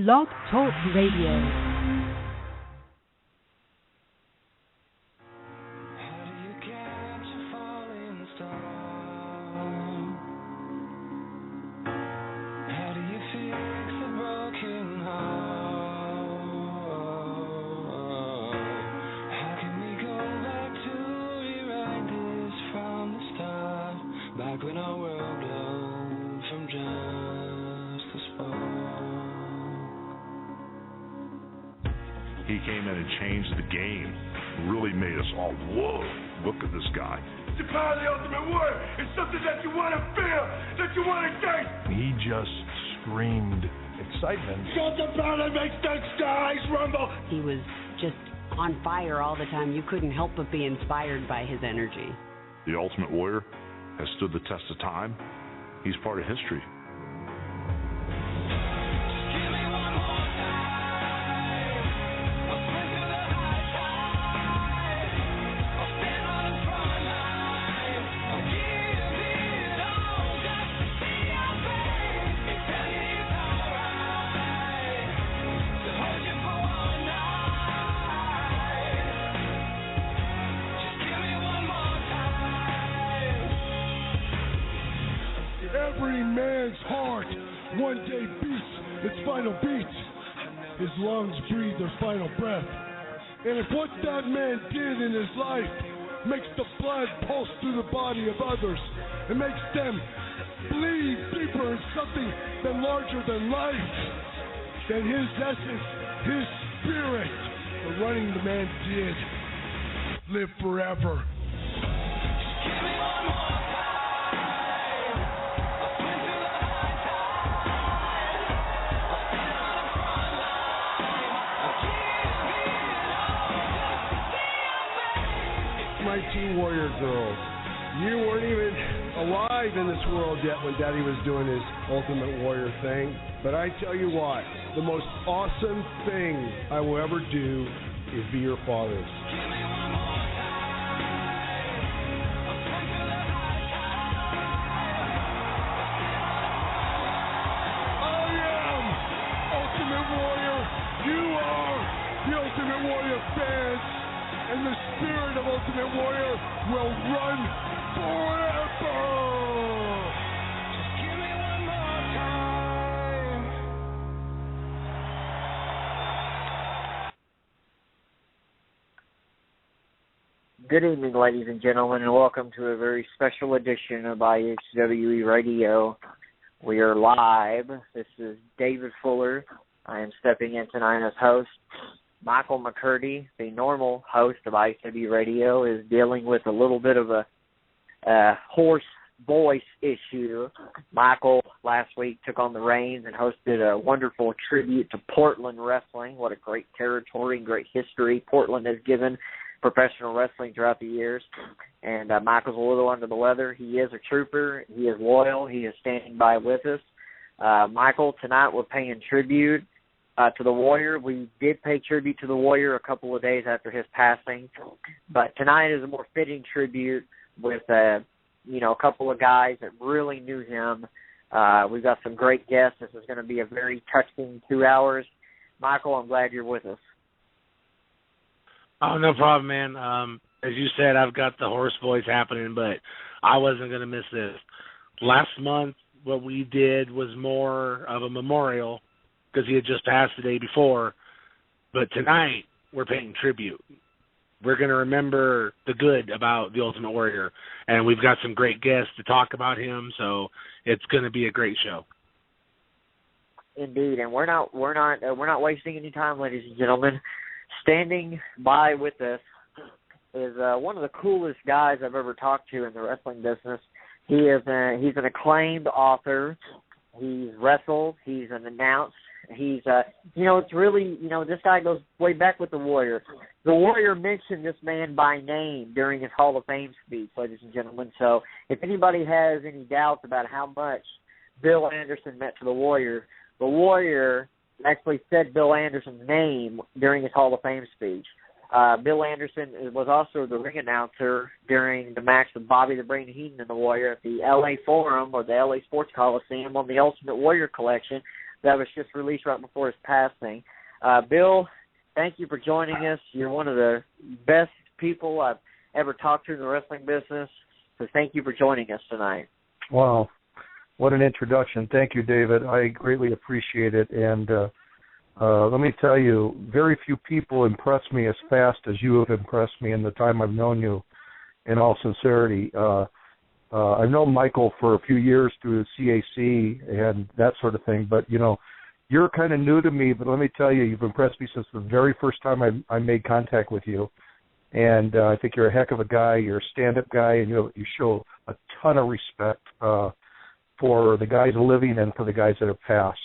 Blog Talk Radio. He came in and changed the game. Really made us all, whoa, look at this guy. The power of the Ultimate Warrior is something that you want to feel, that you want to taste. He just screamed excitement. Got the power that makes the skies rumble. He was just on fire all the time. You couldn't help but be inspired by his energy. The Ultimate Warrior has stood the test of time. He's part of history. Every man's heart one day beats its final beat. His lungs breathe their final breath. And if what that man did in his life makes the blood pulse through the body of others, it makes them bleed deeper in something than larger than life, then his essence, his spirit, the running the man did, live forever. My two warrior girls, you weren't even alive in this world yet when Daddy was doing his Ultimate Warrior thing. But I tell you what, the most awesome thing I will ever do is be your fathers. I am Ultimate Warrior. You are the Ultimate Warrior fans. And the spirit of Ultimate Warrior will run forever! Just give me one more time. Good evening, ladies and gentlemen, and welcome to a very special edition of IHWE Radio. We are live. This is David Fuller. I am stepping in tonight as host. Michael McCurdy, the normal host of IHWE Radio, is dealing with a little bit of a hoarse voice issue. Michael last week took on the reins and hosted a wonderful tribute to Portland wrestling. What a great territory and great history Portland has given professional wrestling throughout the years. And Michael's a little under the weather. He is a trooper. He is loyal. He is standing by with us. Michael, tonight we're paying tribute to the Warrior. We did pay tribute to the Warrior a couple of days after his passing, but tonight is a more fitting tribute with a couple of guys that really knew him. We've got some great guests. This is going to be a very touching 2 hours. Michael, I'm glad you're with us. Oh, no problem, man. As you said, I've got the hoarse voice happening, but I wasn't going to miss this. Last month, what we did was more of a memorial because he had just passed the day before. But tonight, we're paying tribute. We're going to remember the good about the Ultimate Warrior, and we've got some great guests to talk about him, so it's going to be a great show. Indeed, and we're not wasting any time, ladies and gentlemen. Standing by with us is one of the coolest guys I've ever talked to in the wrestling business. He's an acclaimed author. He's wrestled. He's an announced. He's, it's really, this guy goes way back with the Warrior. The Warrior mentioned this man by name during his Hall of Fame speech, ladies and gentlemen. So if anybody has any doubts about how much Bill Anderson meant to the Warrior actually said Bill Anderson's name during his Hall of Fame speech. Bill Anderson was also the ring announcer during the match with Bobby the Brain Heenan and the Warrior at the L.A. Forum or the L.A. Sports Coliseum on the Ultimate Warrior collection that was just released right before his passing. Bill, thank you for joining us. You're one of the best people I've ever talked to in the wrestling business, so thank you for joining us tonight. Wow, what an introduction. Thank you, David. I greatly appreciate it, and let me tell you, very few people impress me as fast as you have impressed me in the time I've known you, in all sincerity. I've known Michael for a few years through the CAC and that sort of thing, but, you know, you're kind of new to me, but let me tell you, you've impressed me since the very first time I made contact with you, and I think you're a heck of a guy. You're a stand-up guy, and you show a ton of respect for the guys living and for the guys that have passed.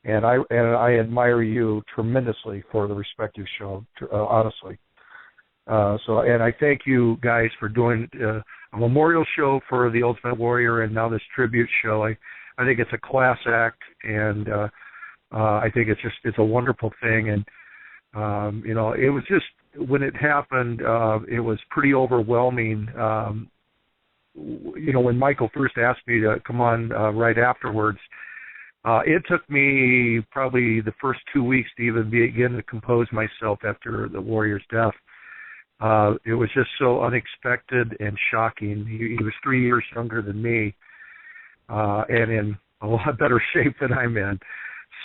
And I admire you tremendously for the respect you've shown, honestly. And I thank you guys for doing a memorial show for the Ultimate Warrior and now this tribute show. I think it's a class act, and I think it's a wonderful thing. And you know, it was just, when it happened, it was pretty overwhelming. You know, when Michael first asked me to come on right afterwards, it took me probably the first 2 weeks to even begin to compose myself after the Warrior's death. It was just so unexpected and shocking. He was 3 years younger than me, and in a lot better shape than I'm in.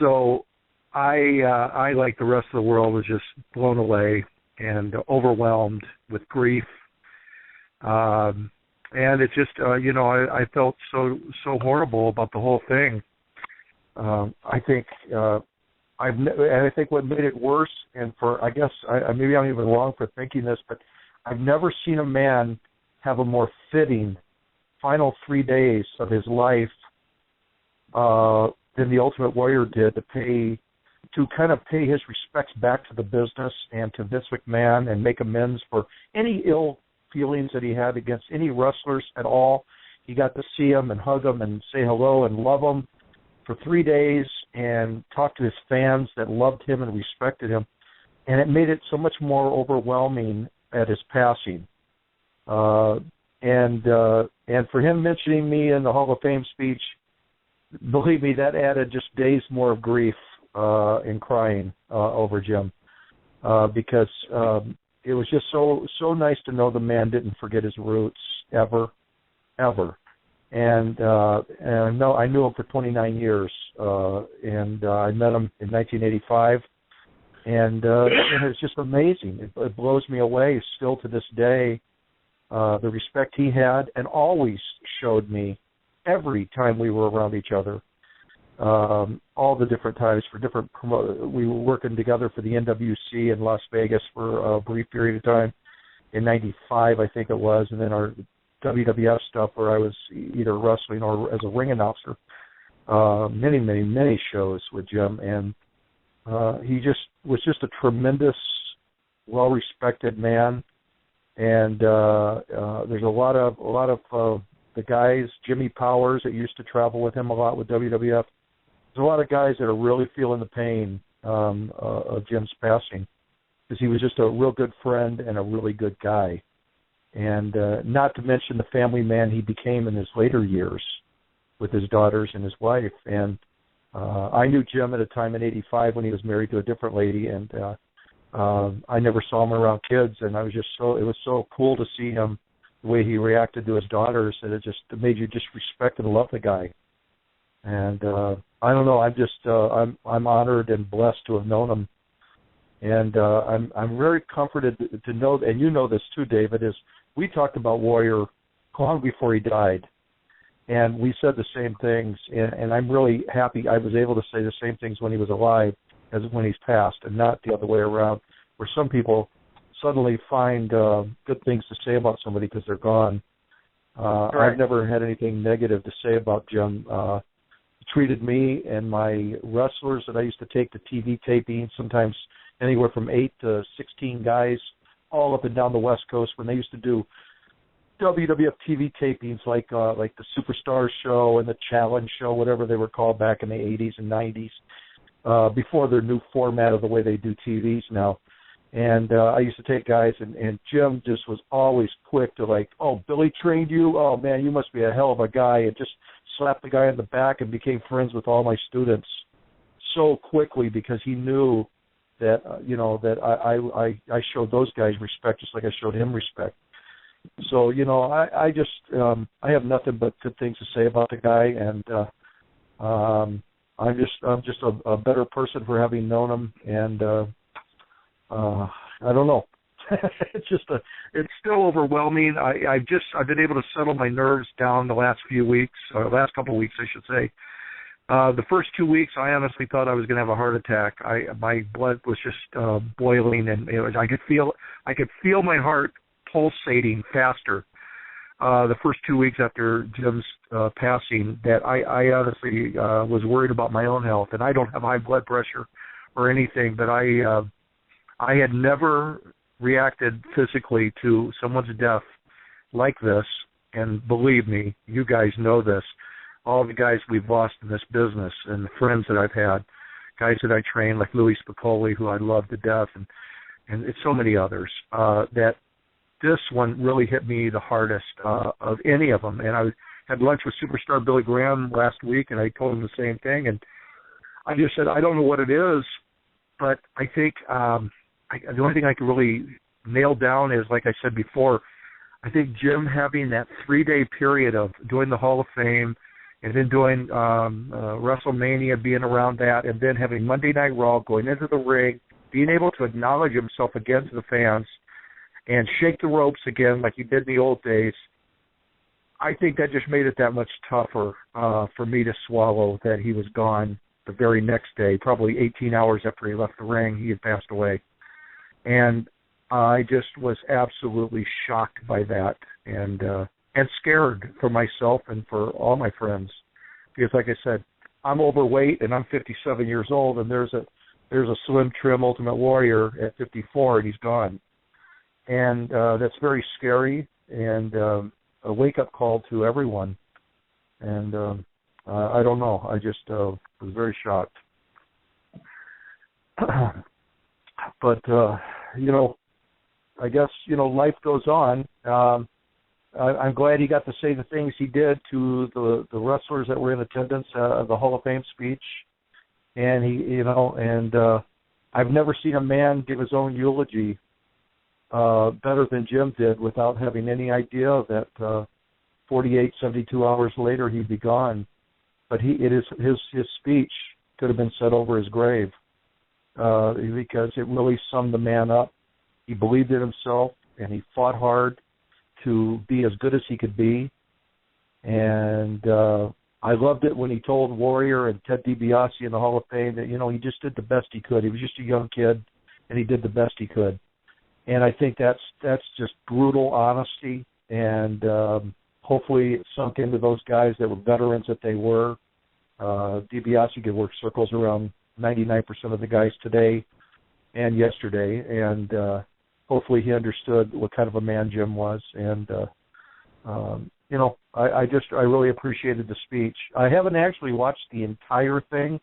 So I, like the rest of the world, was just blown away and overwhelmed with grief. And it just, you know, I felt so horrible about the whole thing. I think I think what made it worse, and I guess maybe I'm even wrong for thinking this, but I've never seen a man have a more fitting final 3 days of his life than the Ultimate Warrior did, to kind of pay his respects back to the business and to Vince McMahon and make amends for any ill feelings that he had against any wrestlers at all. He got to see them and hug them and say hello and love them for 3 days and talk to his fans that loved him and respected him. And it made it so much more overwhelming at his passing. And for him mentioning me in the Hall of Fame speech, believe me, that added just days more of grief and crying over Jim, because it was just so nice to know the man didn't forget his roots ever. And I knew him for 29 years, and I met him in 1985, and it's just amazing. It blows me away still to this day, the respect he had and always showed me every time we were around each other, all the different times for different we were working together for the NWC in Las Vegas for a brief period of time in 95, I think it was, and then our WWF stuff where I was either wrestling or as a ring announcer, many shows with Jim, and he was just a tremendous, well-respected man. And there's a lot of the guys, Jimmy Powers, that used to travel with him a lot with WWF. There's a lot of guys that are really feeling the pain of Jim's passing, because he was just a real good friend and a really good guy. And not to mention the family man he became in his later years with his daughters and his wife. And I knew Jim at a time in 85 when he was married to a different lady, and I never saw him around kids, and it was so cool to see him, the way he reacted to his daughters, that it made you just respect and love the guy. And I don't know, I'm honored and blessed to have known him. And I'm very comforted to know, and you know this too, David, is we talked about Warrior long before he died, and we said the same things, and I'm really happy I was able to say the same things when he was alive as when he's passed, and not the other way around, where some people suddenly find good things to say about somebody because they're gone. Right. I've never had anything negative to say about Jim. He treated me and my wrestlers that I used to take to TV taping, sometimes anywhere from 8 to 16 guys, all up and down the West Coast, when they used to do WWF TV tapings like the Superstars show and the Challenge show, whatever they were called back in the 80s and 90s, before their new format of the way they do TVs now. And I used to take guys, and Jim just was always quick to like, oh, Billy trained you? Oh, man, you must be a hell of a guy, and just slapped the guy in the back and became friends with all my students. so quickly because he knew that that I showed those guys respect just like I showed him respect. So I just I have nothing but good things to say about the guy, and I'm just a better person for having known him, and I don't know. It's still overwhelming. I've been able to settle my nerves down the last couple of weeks, I should say. The first 2 weeks, I honestly thought I was going to have a heart attack. My blood was just boiling, and I could feel my heart pulsating faster. The first 2 weeks after Jim's passing, that I honestly was worried about my own health, and I don't have high blood pressure or anything, but I had never reacted physically to someone's death like this, and believe me, you guys know this. All the guys we've lost in this business and the friends that I've had, guys that I trained like Louis Spicoli, who I love to death, and it's so many others, that this one really hit me the hardest of any of them. And I had lunch with superstar Billy Graham last week, and I told him the same thing. And I just said, I don't know what it is, but I think the only thing I can really nail down is, like I said before, I think Jim having that 3-day period of doing the Hall of Fame and then doing WrestleMania, being around that, and then having Monday Night Raw, going into the ring, being able to acknowledge himself again to the fans and shake the ropes again like he did in the old days, I think that just made it that much tougher for me to swallow that he was gone the very next day, probably 18 hours after he left the ring, he had passed away. And I just was absolutely shocked by that and scared for myself and for all my friends. Because like I said, I'm overweight and I'm 57 years old, and there's a slim, trim Ultimate Warrior at 54, and he's gone. And that's very scary and a wake-up call to everyone. And I don't know. I just was very shocked. But, I guess, life goes on. I'm glad he got to say the things he did to the wrestlers that were in attendance at the Hall of Fame speech. And I've never seen a man give his own eulogy better than Jim did without having any idea that 48, 72 hours later he'd be gone. But his speech could have been said over his grave because it really summed the man up. He believed in himself, and he fought hard to be as good as he could be. And I loved it when he told Warrior and Ted DiBiase in the Hall of Fame that, he just did the best he could. He was just a young kid, and he did the best he could. And I think that's just brutal honesty, and hopefully it sunk into those guys that were veterans that they were. DiBiase could work circles around 99% of the guys today and yesterday, and hopefully he understood what kind of a man Jim was. And I really appreciated the speech. I haven't actually watched the entire thing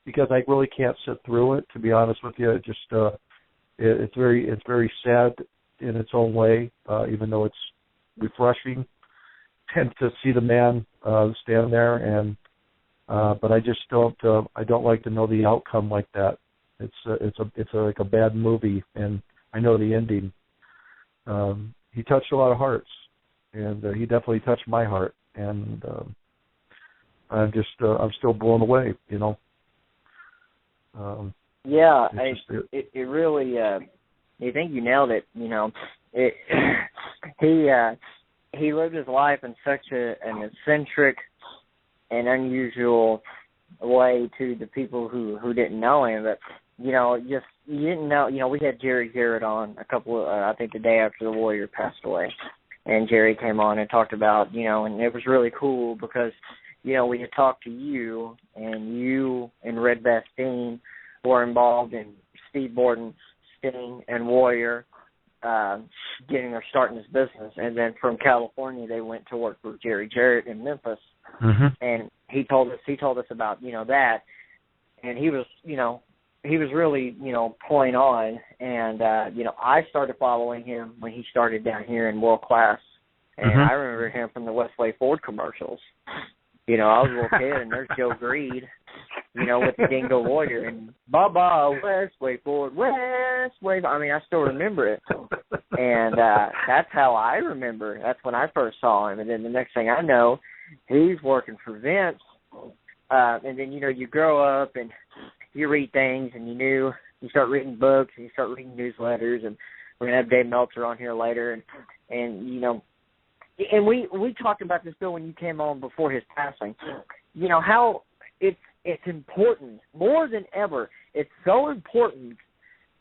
because I really can't sit through it, to be honest with you. It just it's very sad in its own way, even though it's refreshing and to see the man stand there. And but I just don't like to know the outcome like that. It's like a bad movie, and I know the ending. He touched a lot of hearts, and he definitely touched my heart, and I'm still blown away, Yeah, it really. I think you nailed it. He lived his life in such an eccentric and unusual way to the people who didn't know him. But you didn't know. We had Jerry Garrett on I think the day after the Warrior passed away, and Jerry came on and talked about and it was really cool because we had talked to you and Red Bastien were involved in Steve Borden, Sting, and Warrior getting their start in this business. And then from California, they went to work with Jerry Jarrett in Memphis. Mm-hmm. And he told us about, that. And he was really, point on. And, I started following him when he started down here in World Class. And I remember him from the Westway Ford commercials. I was a little kid, and there's Joe Greed. with the Dingo Warrior and Baba West, way forward, West, way. I mean, I still remember it, and that's how I remember. That's when I first saw him, and then the next thing I know, he's working for Vince, and then you grow up and you read things, and you start reading books and you start reading newsletters, and we're gonna have Dave Meltzer on here later, and we talked about this, Bill, when you came on before his passing. How it's important more than ever. It's so important,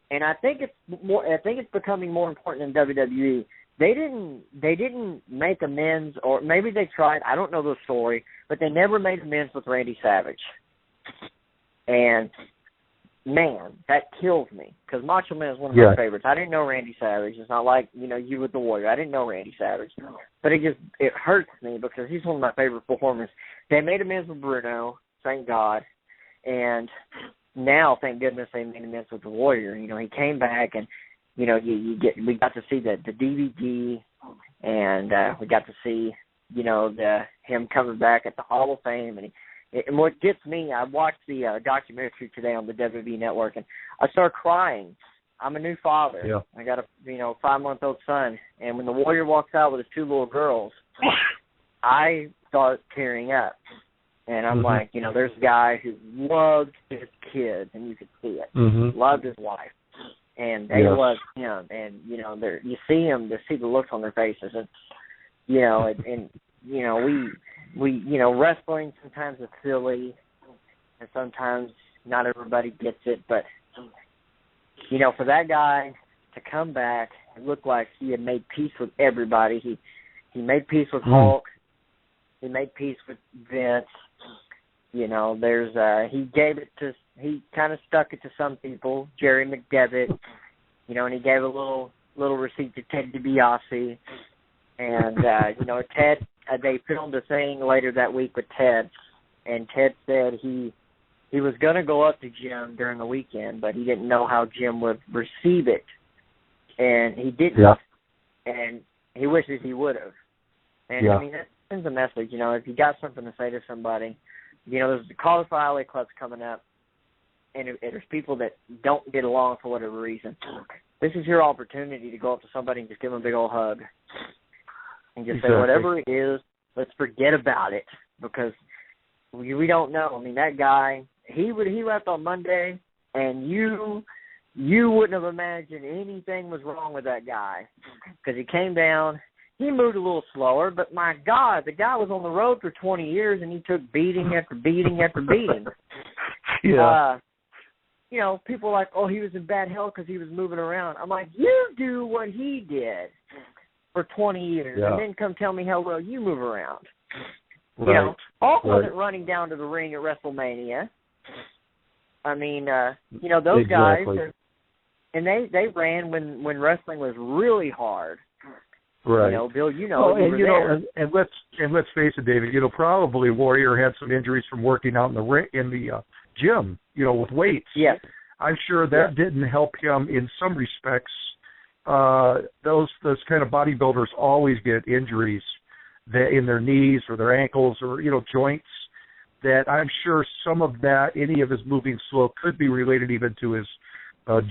and I think it's becoming more important in WWE. They didn't make amends, or maybe they tried. I don't know the story, but they never made amends with Randy Savage. And man, that kills me, because Macho Man is one of my favorites. I didn't know Randy Savage. It's not like you with the Warrior. I didn't know Randy Savage, but it hurts me because he's one of my favorite performers. They made amends with Bruno, thank God, and now, thank goodness, they made amends with the Warrior. He came back, and we got to see the DVD, and we got to see him coming back at the Hall of Fame, and what gets me, I watched the documentary today on the WWE Network, and I started crying. I'm a new father. Yeah. I got a 5-month-old son, and when the Warrior walks out with his 2 little girls, I start tearing up. And I'm like, there's a guy who loved his kids, and you could see it. Loved his wife, and they loved him. And you see him, to see the looks on their faces, and wrestling sometimes is silly, and sometimes not everybody gets it. But for that guy to come back, it looked like he had made peace with everybody. He made peace with Hulk. He made peace with Vince. He kind of stuck it to some people, Jerry McDevitt, and he gave a little receipt to Ted DiBiase. And, Ted, they filmed a thing later that week with Ted, and Ted said he was going to go up to Jim during the weekend, but he didn't know how Jim would receive it. And he didn't. Yeah. And he wishes he would have. And, I mean, that sends a message, if you got something to say to somebody. There's the Cauliflower Alley Club's coming up, and there's people that don't get along for whatever reason. This is your opportunity to go up to somebody and just give them a big old hug. And just say, whatever it is, let's forget about it, because we don't know. I mean, that guy, he left on Monday, and you wouldn't have imagined anything was wrong with that guy, because he came down. He moved a little slower, but my God, the guy was on the road for 20 years, and he took beating after beating after beating. People are like, oh, he was in bad health because he was moving around. I'm like, you do what he did for 20 years, and then come tell me how well you move around. Right. Hulk wasn't running down to the ring at WrestleMania. I mean, those guys, and they ran when wrestling was really hard. Right. Bill, and let's face it, David. Probably Warrior had some injuries from working out in the gym. With weights. Yes. I'm sure that didn't help him in some respects. Those kind of bodybuilders always get injuries in their knees or their ankles or joints. That I'm sure some of that, any of his moving slow, could be related even to his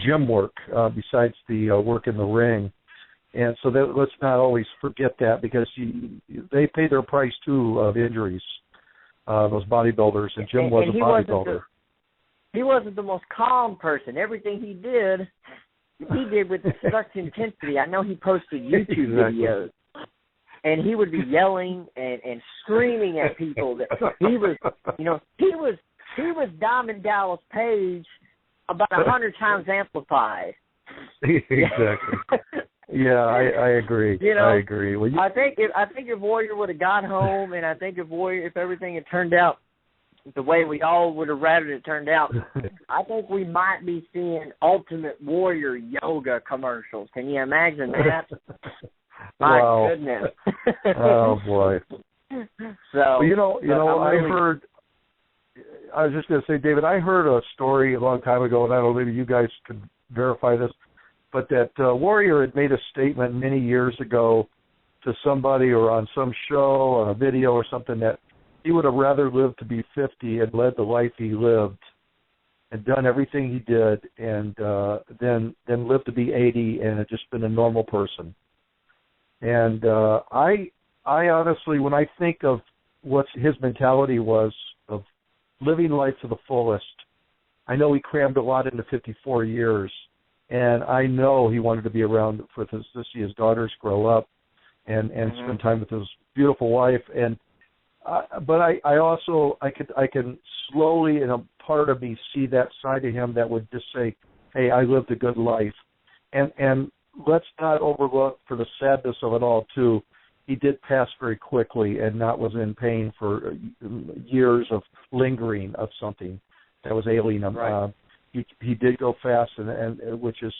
gym work besides the work in the ring. And so let's not always forget that, because they pay their price, too, of injuries, those bodybuilders. And Jim was a bodybuilder. He wasn't the most calm person. Everything he did with such intensity. I know he posted YouTube videos, and he would be yelling and screaming at people. That he was Diamond Dallas Page about 100 times amplified. Exactly. Yeah, I agree. I agree. Well, I think if Warrior would have got home, and I think if everything had turned out the way we all would have rather it turned out, I think we might be seeing Ultimate Warrior yoga commercials. Can you imagine that? My goodness. Oh boy. So I was just going to say, David, I heard a story a long time ago, and I don't know, maybe you guys could verify this, but that Warrior had made a statement many years ago to somebody or on some show, on a video or something, that he would have rather lived to be 50 and led the life he lived and done everything he did, and then lived to be 80 and had just been a normal person. And I honestly, when I think of what his mentality was of living life to the fullest, I know he crammed a lot into 54 years, and I know he wanted to be around to see his daughters grow up and spend time with his beautiful wife. And but I also can slowly, in a part of me, see that side of him that would just say, hey, I lived a good life. And let's not overlook, for the sadness of it all, too, he did pass very quickly and was in pain for years of lingering of something that was ailing him. Right. He did go fast, and which is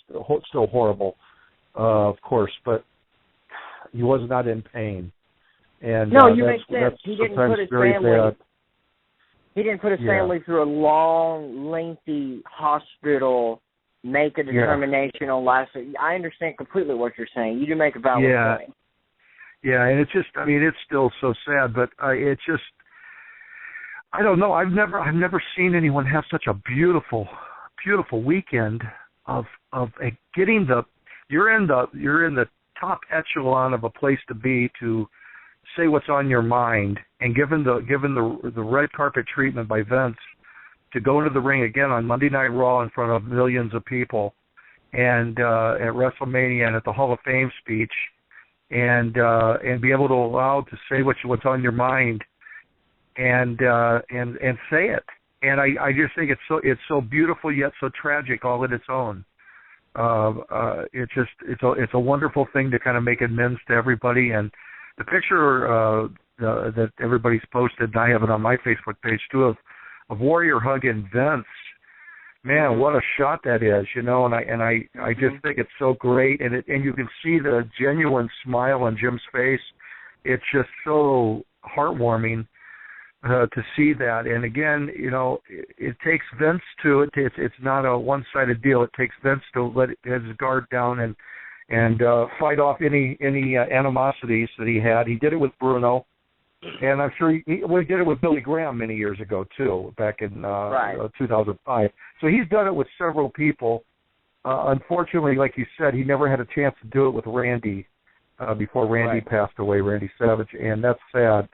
still horrible, of course, but he was not in pain. And no, you make sense. He didn't put his family. Bad. He didn't put his family through a long, lengthy hospital. Make a determination on last. I understand completely what you're saying. You do make a valid point. Yeah, and it's just, I mean, it's still so sad, but it's just, I don't know. I've never seen anyone have such a beautiful weekend of getting you're in the top echelon of a place to be, to say what's on your mind, and given the red carpet treatment by Vince, to go into the ring again on Monday Night Raw in front of millions of people, and at WrestleMania and at the Hall of Fame speech, and be able to allow to say what's on your mind, and say it. And I just think it's so beautiful yet so tragic all in its own. It's a wonderful thing to kind of make amends to everybody. And the picture that everybody's posted, and I have it on my Facebook page too, of Warrior hugging Vince. Man, what a shot that is, you know. And I just think it's so great, and you can see the genuine smile on Jim's face. It's just so heartwarming to see that. And again, you know, it takes Vince to it. It's not a one-sided deal. It takes Vince to let his guard down and fight off any animosities that he had. He did it with Bruno, and I'm sure he did it with Billy Graham many years ago too, back in 2005. So he's done it with several people. Unfortunately, like you said, he never had a chance to do it with Randy before Randy passed away, Randy Savage, and that's sad.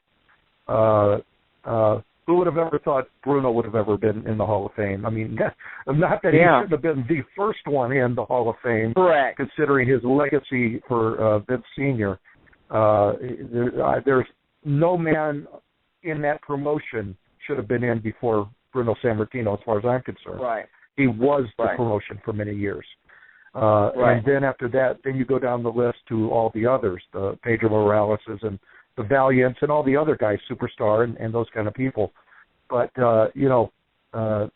Who would have ever thought Bruno would have ever been in the Hall of Fame? I mean, not that he shouldn't have been the first one in the Hall of Fame, correct, considering his legacy for Vince Sr. There's no man in that promotion should have been in before Bruno Sammartino, as far as I'm concerned. Right. He was the promotion for many years. And then after that, then you go down the list to all the others, the Pedro Moraleses and the Valiants and all the other guys, Superstar and those kind of people. But, you know,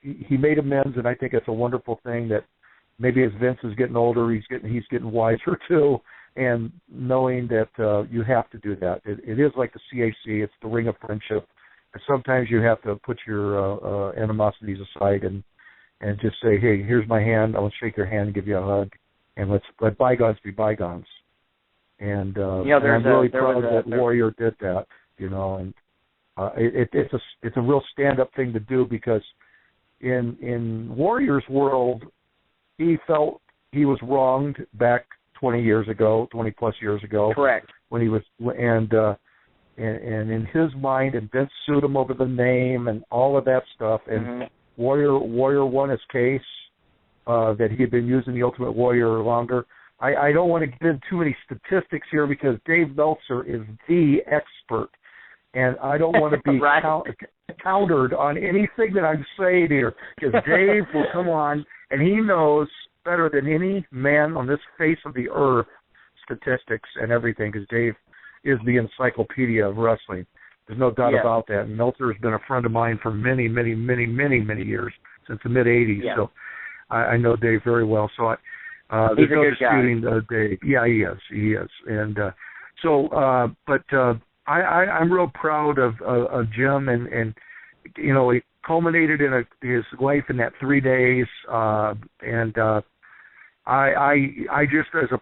he made amends, and I think it's a wonderful thing that maybe as Vince is getting older, he's getting wiser too, and knowing that you have to do that. It is like the CAC. It's the ring of friendship. And sometimes you have to put your animosities aside and just say, hey, here's my hand. I want to shake your hand and give you a hug, and let bygones be bygones. And I'm really proud that Warrior did that, you know, and it's a real stand-up thing to do, because in Warrior's world, he felt he was wronged back 20 plus years ago. Correct. When he was, and in his mind, and Vince sued him over the name and all of that stuff, and Warrior won his case that he had been using the Ultimate Warrior longer. I don't want to get into too many statistics here, because Dave Meltzer is the expert, and I don't want to be countered on anything that I'm saying here, because Dave will come on, and he knows better than any man on this face of the earth statistics and everything, because Dave is the encyclopedia of wrestling. There's no doubt about that. And Meltzer has been a friend of mine for many, many, many, many, many years, since the mid-'80s. Yeah. So I know Dave very well. So there's no disputing Dave. Yeah, he is. And I'm real proud of Jim, and you know, it culminated in his life in that 3 days. I just, as a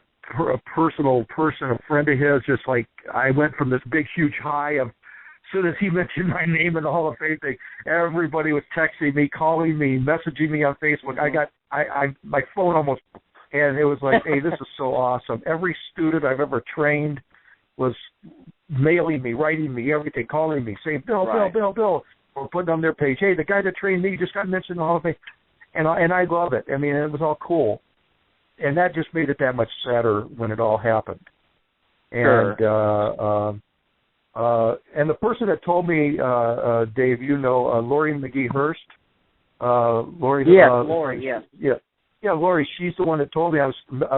personal person, a friend of his, just like I went from this big, huge high of soon as he mentioned my name in the Hall of Fame thing, everybody was texting me, calling me, messaging me on Facebook. My phone almost, and it was like, hey, this is so awesome. Every student I've ever trained was mailing me, writing me, everything, calling me, saying, Bill, or putting on their page, hey, the guy that trained me just got mentioned in the Hall of Fame. And I love it. I mean, it was all cool. And that just made it that much sadder when it all happened. And and the person that told me, Dave, Lori McGee Hurst. Lori. Yes. Yeah, Lori. She's the one that told me.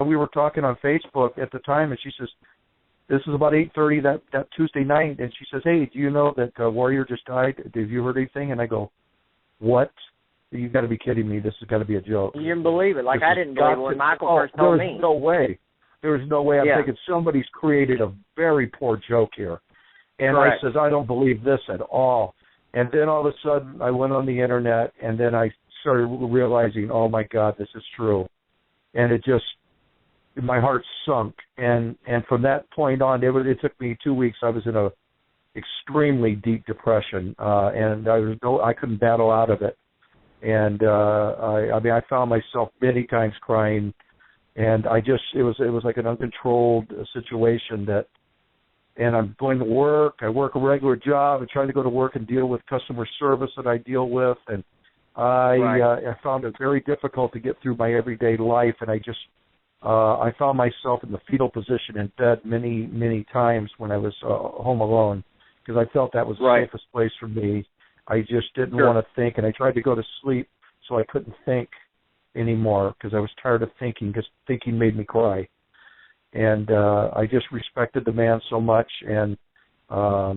We were talking on Facebook at the time, and she says, this is about 8:30 that Tuesday night, and she says, hey, do you know that Warrior just died? Have you heard anything? And I go, what? You've got to be kidding me. This has got to be a joke. You didn't believe it. Like, I didn't believe it when Michael first told me. There was no way. I'm thinking somebody's created a very poor joke here. And I says, I don't believe this at all. And then all of a sudden, I went on the Internet, and then I started realizing, oh, my God, this is true. And it just, my heart sunk. And from that point on, it took me 2 weeks. I was in a extremely deep depression, and I couldn't battle out of it. And I found myself many times crying, and it was like an uncontrolled situation that. And I'm going to work. I work a regular job. I try to go to work and deal with customer service that I deal with, and I found it very difficult to get through my everyday life. And I found myself in the fetal position in bed many times when I was home alone, because I felt that was the safest place for me. I just didn't want to think, and I tried to go to sleep so I couldn't think anymore because I was tired of thinking, because thinking made me cry. And I just respected the man so much, and I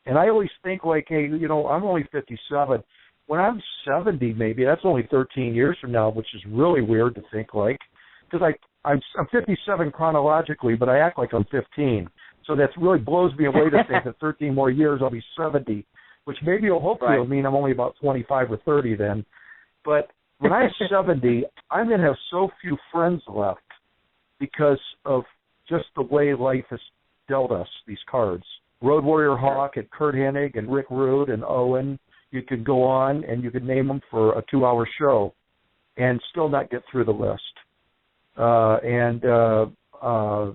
always think, like, hey, I'm only 57. When I'm 70, maybe that's only 13 years from now, which is really weird to think like, because I'm 57 chronologically, but I act like I'm 15. So that really blows me away to think that 13 more years I'll be 70, which maybe hopefully will mean I'm only about 25 or 30 then. But when I'm 70, I'm going to have so few friends left, because of just the way life has dealt us these cards. Road Warrior Hawk and Kurt Hennig and Rick Rude and Owen, you could go on and you could name them for a 2-hour show and still not get through the list.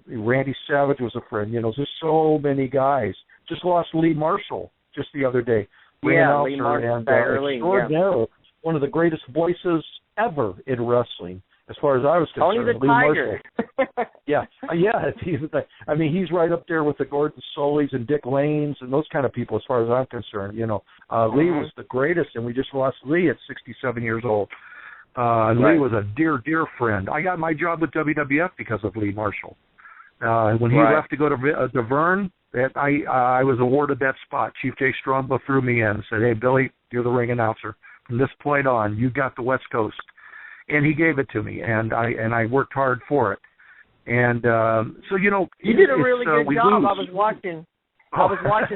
Randy Savage was a friend. There's so many guys. Just lost Lee Marshall just the other day. Lee Marshall. Extraordinary. One of the greatest voices ever in wrestling. As far as I was concerned, Tony the Lee Tiger. Marshall. He's right up there with the Gordon Solys and Dick Lanes and those kind of people. As far as I'm concerned, Lee was the greatest, and we just lost Lee at 67 years old. Lee was a dear friend. I got my job with WWF because of Lee Marshall. When he left to go to Vern, I was awarded that spot. Chief Jay Strongbow threw me in and said, "Hey, Billy, you're the ring announcer. From this point on, you got the West Coast." And he gave it to me, and I worked hard for it. And so you did a really good job. I was watching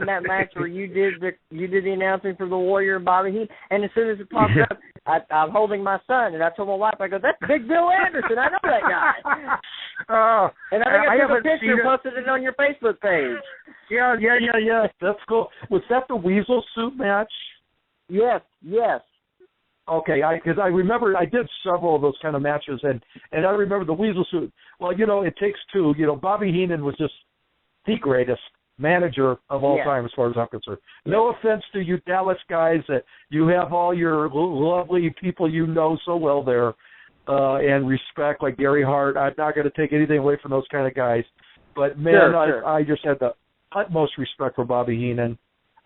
that match where you did the announcing for the Warrior and Bobby Heenan, and as soon as it popped up, I'm holding my son, and I told my wife, I go, "That's Big Bill Anderson. I know that guy." And I think I took a picture and posted it on your Facebook page. Yeah. That's cool. Was that the Weasel suit match? Yes. Okay, because I remember I did several of those kind of matches, and I remember the Weasel suit. Well, it takes two. Bobby Heenan was just the greatest manager of all time, as far as I'm concerned. No offense to you Dallas guys, that you have all your lovely people so well there, and respect, like Gary Hart. I'm not going to take anything away from those kind of guys, but man, I just had the utmost respect for Bobby Heenan.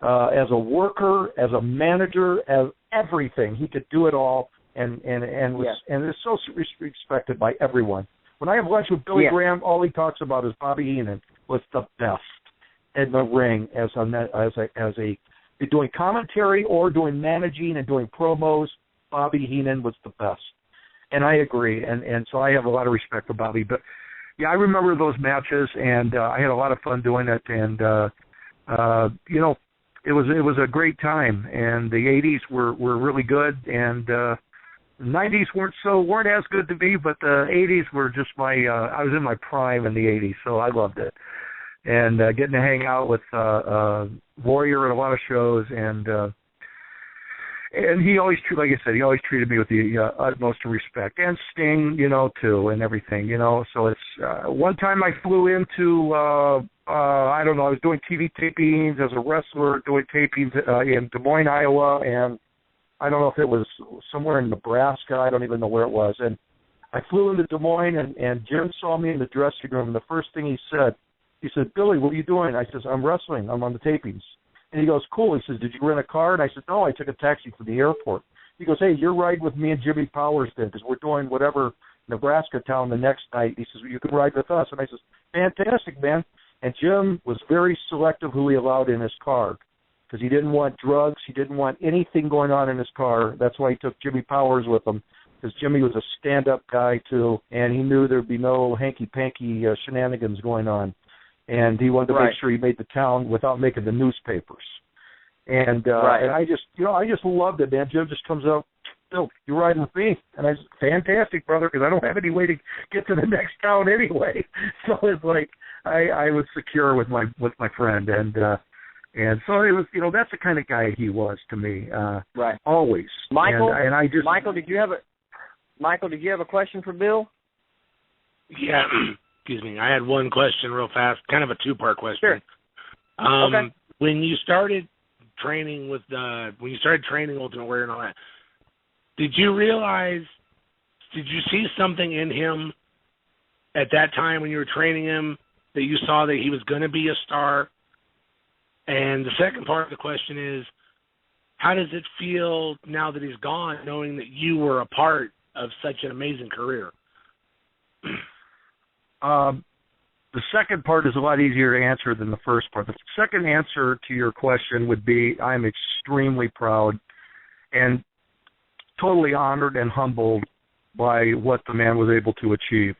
As a worker, as a manager, as everything, he could do it all, and is so respected by everyone. When I have lunch with Billy Graham, all he talks about is Bobby Heenan was the best in the ring as doing commentary or doing managing and doing promos. Bobby Heenan was the best, and I agree, and so I have a lot of respect for Bobby. But yeah, I remember those matches, and I had a lot of fun doing it, and It was a great time, and the 80s were really good, and the 90s weren't as good to me, but the 80s were just I was in my prime in the 80s, so I loved it. and getting to hang out with Warrior at a lot of shows, and he always, like I said, he always treated me with the utmost respect, and Sting, too, and everything, So it's one time I flew into, I don't know, I was doing TV tapings as a wrestler, doing tapings in Des Moines, Iowa, and I don't know if it was somewhere in Nebraska. I don't even know where it was. And I flew into Des Moines, and Jim saw me in the dressing room, and the first thing he said, Billy, what are you doing? I says, I'm wrestling. I'm on the tapings. And he goes, cool. He says, did you rent a car? And I said, no, I took a taxi from the airport. He goes, hey, you're riding with me and Jimmy Powers then, because we're doing whatever Nebraska town the next night. He says, well, you can ride with us. And I says, fantastic, man. And Jim was very selective who he allowed in his car, because he didn't want drugs. He didn't want anything going on in his car. That's why he took Jimmy Powers with him, because Jimmy was a stand-up guy, too, and he knew there'd be no hanky-panky shenanigans going on. And he wanted to make sure he made the town without making the newspapers. And and I just loved it, man. Jim just comes out, Bill, you riding with me? And I said, fantastic, brother, because I don't have any way to get to the next town anyway. So it's like I was secure with my friend, and so it was, that's the kind of guy he was to me. Always. Michael, and I just, Michael, did you have a question for Bill? Yeah. Excuse me. I had one question real fast, kind of a two-part question. Sure. Okay. When you started training Ultimate Warrior and all that, did you see something in him at that time when you were training him that you saw that he was going to be a star? And the second part of the question is, how does it feel now that he's gone, knowing that you were a part of such an amazing career? The second part is a lot easier to answer than the first part. The second answer to your question would be, I'm extremely proud and totally honored and humbled by what the man was able to achieve.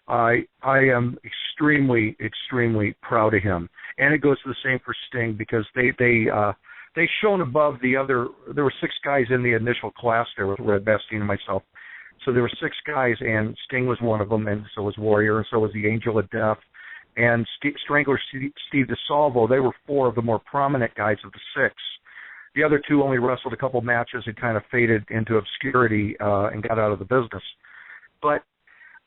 I am extremely, extremely proud of him. And it goes to the same for Sting, because they shone above the other. There were 6 guys in the initial class there with Red Bastien and myself. So there were 6 guys, and Sting was one of them, and so was Warrior, and so was the Angel of Death, and Strangler Steve DeSalvo. They were 4 of the more prominent guys of the 6. The other 2 only wrestled a couple matches and kind of faded into obscurity and got out of the business. But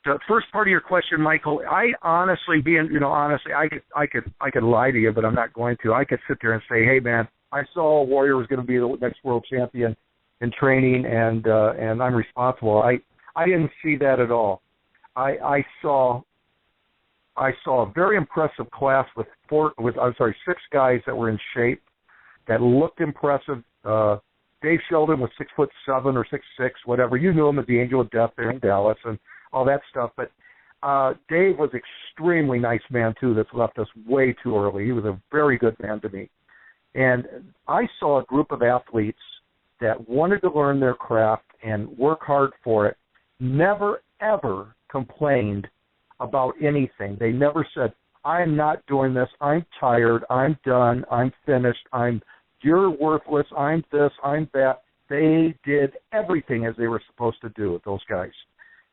the first part of your question, Michael, I honestly, I could lie to you, but I'm not going to. I could sit there and say, hey, man, I saw Warrior was going to be the next world champion in training, and I'm responsible. I didn't see that at all. I saw a very impressive class with 6 guys that were in shape, that looked impressive. Dave Sheldon was 6'7" or 6'6", whatever. You knew him as the Angel of Death there in Dallas and all that stuff. But Dave was extremely nice man too. That's left us way too early. He was a very good man to me, and I saw a group of athletes that wanted to learn their craft and work hard for it, never, ever complained about anything. They never said, I'm not doing this, I'm tired, I'm done, I'm finished, you're worthless, I'm this, I'm that. They did everything as they were supposed to do, those guys.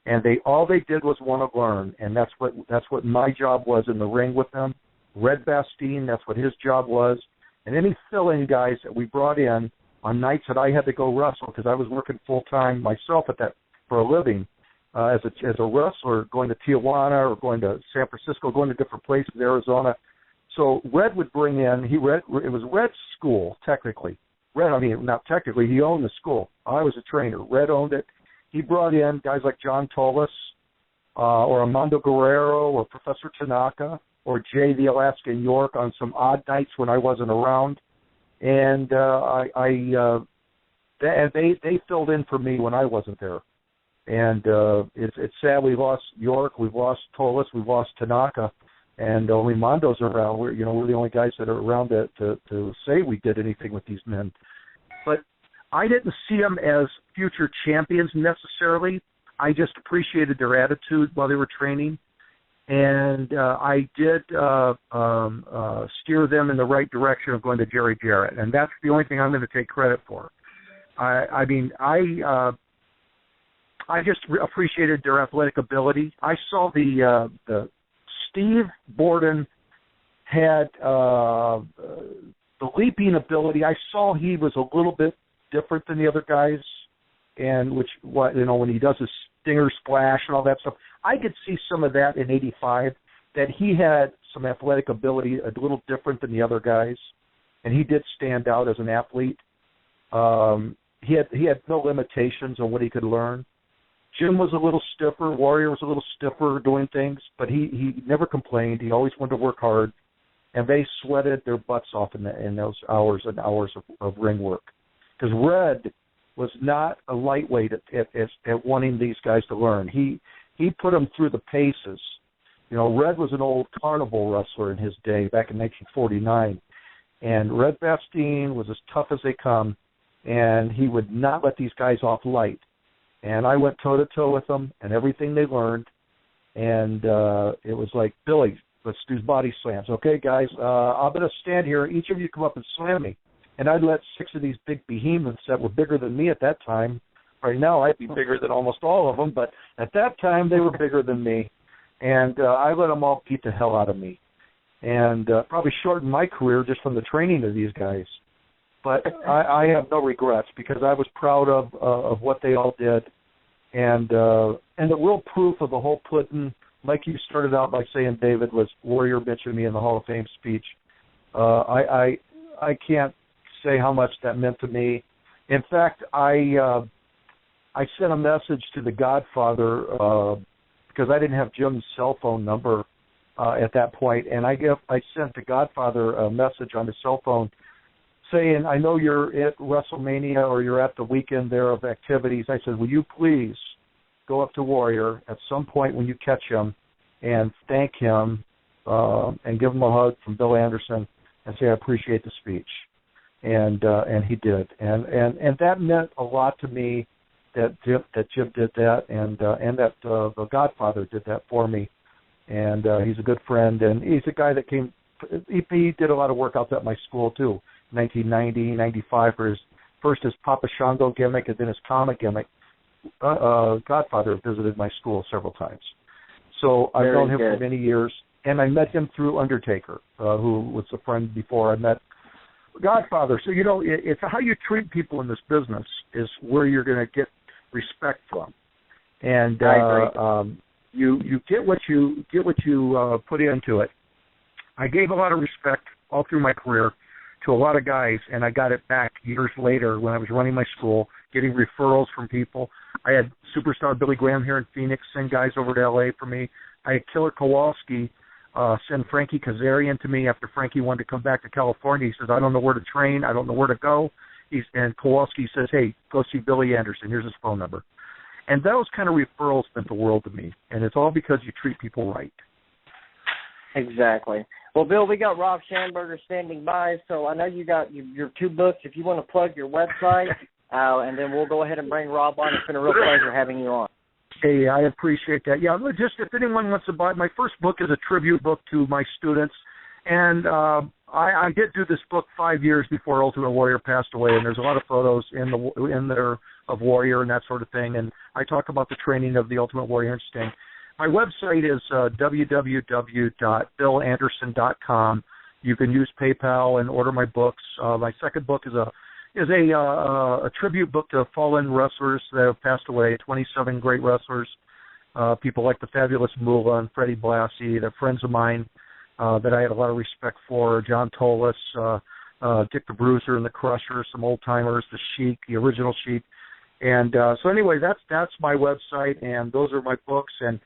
And all they did was want to learn, and that's what my job was in the ring with them. Red Bastien, that's what his job was. And any fill-in guys that we brought in on nights that I had to go wrestle, because I was working full-time myself at that for a living, as a wrestler, going to Tijuana or going to San Francisco, going to different places, Arizona. So Red would bring in, it was Red's school, technically. Not technically, he owned the school. I was a trainer. Red owned it. He brought in guys like John Tolis, or Armando Guerrero, or Professor Tanaka, or Jay the Alaskan York on some odd nights when I wasn't around. And they filled in for me when I wasn't there. And it's sad we lost York, we've lost Tolis, we've lost Tanaka, and only Mondo's around. We're the only guys that are around to say we did anything with these men. But I didn't see them as future champions necessarily. I just appreciated their attitude while they were training. And I did steer them in the right direction of going to Jerry Jarrett, and that's the only thing I'm going to take credit for. I just appreciated their athletic ability. I saw the Steve Borden had the leaping ability. I saw he was a little bit different than the other guys, and when he does his stinger splash and all that stuff, I could see some of that in '85. That he had some athletic ability, a little different than the other guys, and he did stand out as an athlete. He had no limitations on what he could learn. Jim was a little stiffer. Warrior was a little stiffer doing things, but he never complained. He always wanted to work hard, and they sweated their butts off in those hours and hours of ring work. Because Red was not a lightweight at wanting these guys to learn. He put them through the paces. Red was an old carnival wrestler in his day back in 1949, and Red Bastien was as tough as they come, and he would not let these guys off light. And I went toe-to-toe with them and everything they learned, and it was like, Billy, let's do body slams. Okay, guys, I'm going to stand here. Each of you come up and slam me. And I'd let 6 of these big behemoths that were bigger than me at that time. Right now, I'd be bigger than almost all of them, but at that time, they were bigger than me. And I let them all beat the hell out of me. And probably shortened my career just from the training of these guys. But I have no regrets because I was proud of what they all did. And the real proof of the whole pudding, like you started out by saying, David, was Warrior mentioned me in the Hall of Fame speech. I can't say how much that meant to me. In fact, I sent a message to the Godfather because I didn't have Jim's cell phone number at that point, and I sent the Godfather a message on his cell phone saying, I know you're at WrestleMania or you're at the weekend there of activities. I said, will you please go up to Warrior at some point when you catch him and thank him and give him a hug from Bill Anderson and say, I appreciate the speech. And he did. And that meant a lot to me that Jim did that and that the Godfather did that for me. And he's a good friend, and he's a guy that he did a lot of workouts at my school too. 1990, 95 for his Papa Shango gimmick and then his comic gimmick. Godfather visited my school several times. So I've known him for many years, and I met him through Undertaker, who was a friend before I met Godfather. So, it's how you treat people in this business is where you're going to get respect from. And you get what you put into it. I gave a lot of respect all through my career to a lot of guys, and I got it back years later when I was running my school, getting referrals from people. I had superstar Billy Graham here in Phoenix send guys over to L.A. for me. I had Killer Kowalski send Frankie Kazarian to me after Frankie wanted to come back to California. He says, I don't know where to train. I don't know where to go. And Kowalski says, hey, go see Billy Anderson. Here's his phone number. And those kind of referrals meant the world to me. And it's all because you treat people right. Exactly. Well, Bill, we got Rob Schamberger standing by, so I know you got your 2 books. If you want to plug your website, and then we'll go ahead and bring Rob on. It's been a real pleasure having you on. Hey, I appreciate that. Yeah, just if anyone wants to buy, my first book is a tribute book to my students, and I did do this book 5 years before Ultimate Warrior passed away, and there's a lot of photos in there of Warrior and that sort of thing, and I talk about the training of the Ultimate Warrior and Sting. My website is www.billanderson.com. You can use PayPal and order my books. My second book is a tribute book to fallen wrestlers that have passed away, 27 great wrestlers, people like the Fabulous Moolah and Freddie Blassie. They're friends of mine that I had a lot of respect for, John Tolis, Dick the Bruiser and the Crusher, some old-timers, the Sheik, the original Sheik. And so anyway, that's my website, and those are my books. And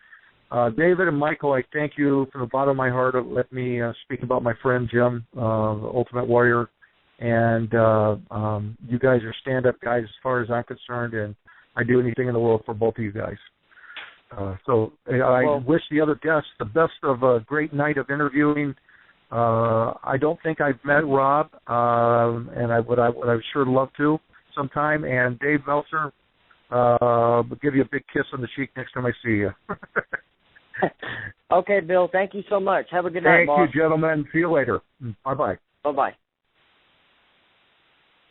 David and Michael, I thank you from the bottom of my heart to let me speak about my friend Jim, the Ultimate Warrior. And you guys are stand-up guys as far as I'm concerned, and I do anything in the world for both of you guys. So I wish the other guests the best of a great night of interviewing. I don't think I've met Rob, and I would sure love to sometime. And Dave Meltzer, will give you a big kiss on the cheek next time I see you. Okay, Bill. Thank you so much. Have a good night, boss. Thank you, gentlemen. See you later. Bye-bye. Bye-bye.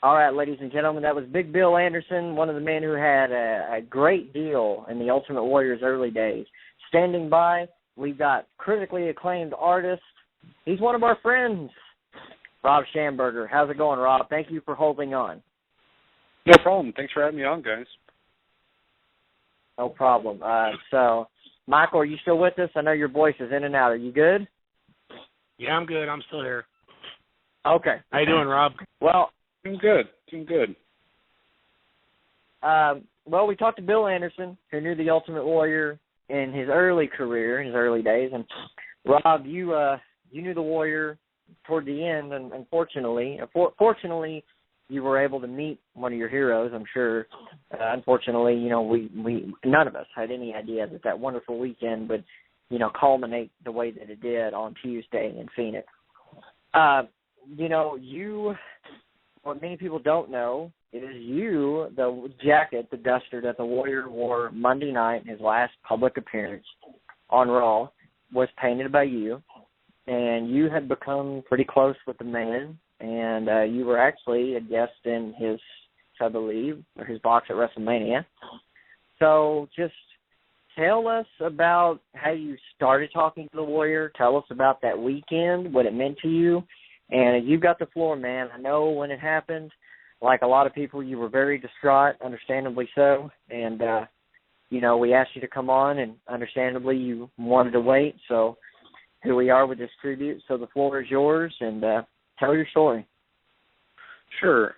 All right, ladies and gentlemen, that was Big Bill Anderson, one of the men who had a great deal in the Ultimate Warrior's early days. Standing by, we've got critically acclaimed artist, He's one of our friends, Rob Schamberger. How's it going, Rob? Thank you for holding on. No problem. Thanks for having me on, guys. No problem. So, Michael, are you still with us? I know your voice is in and out. Are you good? Yeah, I'm good. I'm still here. Okay. How you doing, Rob? Well, Doing good. Well, we talked to Bill Anderson, who knew the Ultimate Warrior in his early career, in his early days. And, Rob, you knew the Warrior toward the end, and unfortunately, fortunately, you were able to meet one of your heroes, I'm sure. Unfortunately, we none of us had any idea that wonderful weekend would, culminate the way that it did on Tuesday in Phoenix. What many people don't know is the jacket, the duster that the Warrior wore Monday night in his last public appearance on Raw was painted by you, and you had become pretty close with the man, and you were actually a guest in his, I believe, or his box at WrestleMania. So just tell us about how you started talking to the Warrior. Tell us about that weekend, what it meant to you. And you got the floor, man. I know when it happened, like a lot of people, you were very distraught, understandably so. And, we asked you to come on, and understandably you wanted to wait. So here we are with this tribute. So the floor is yours, and tell your story. Sure.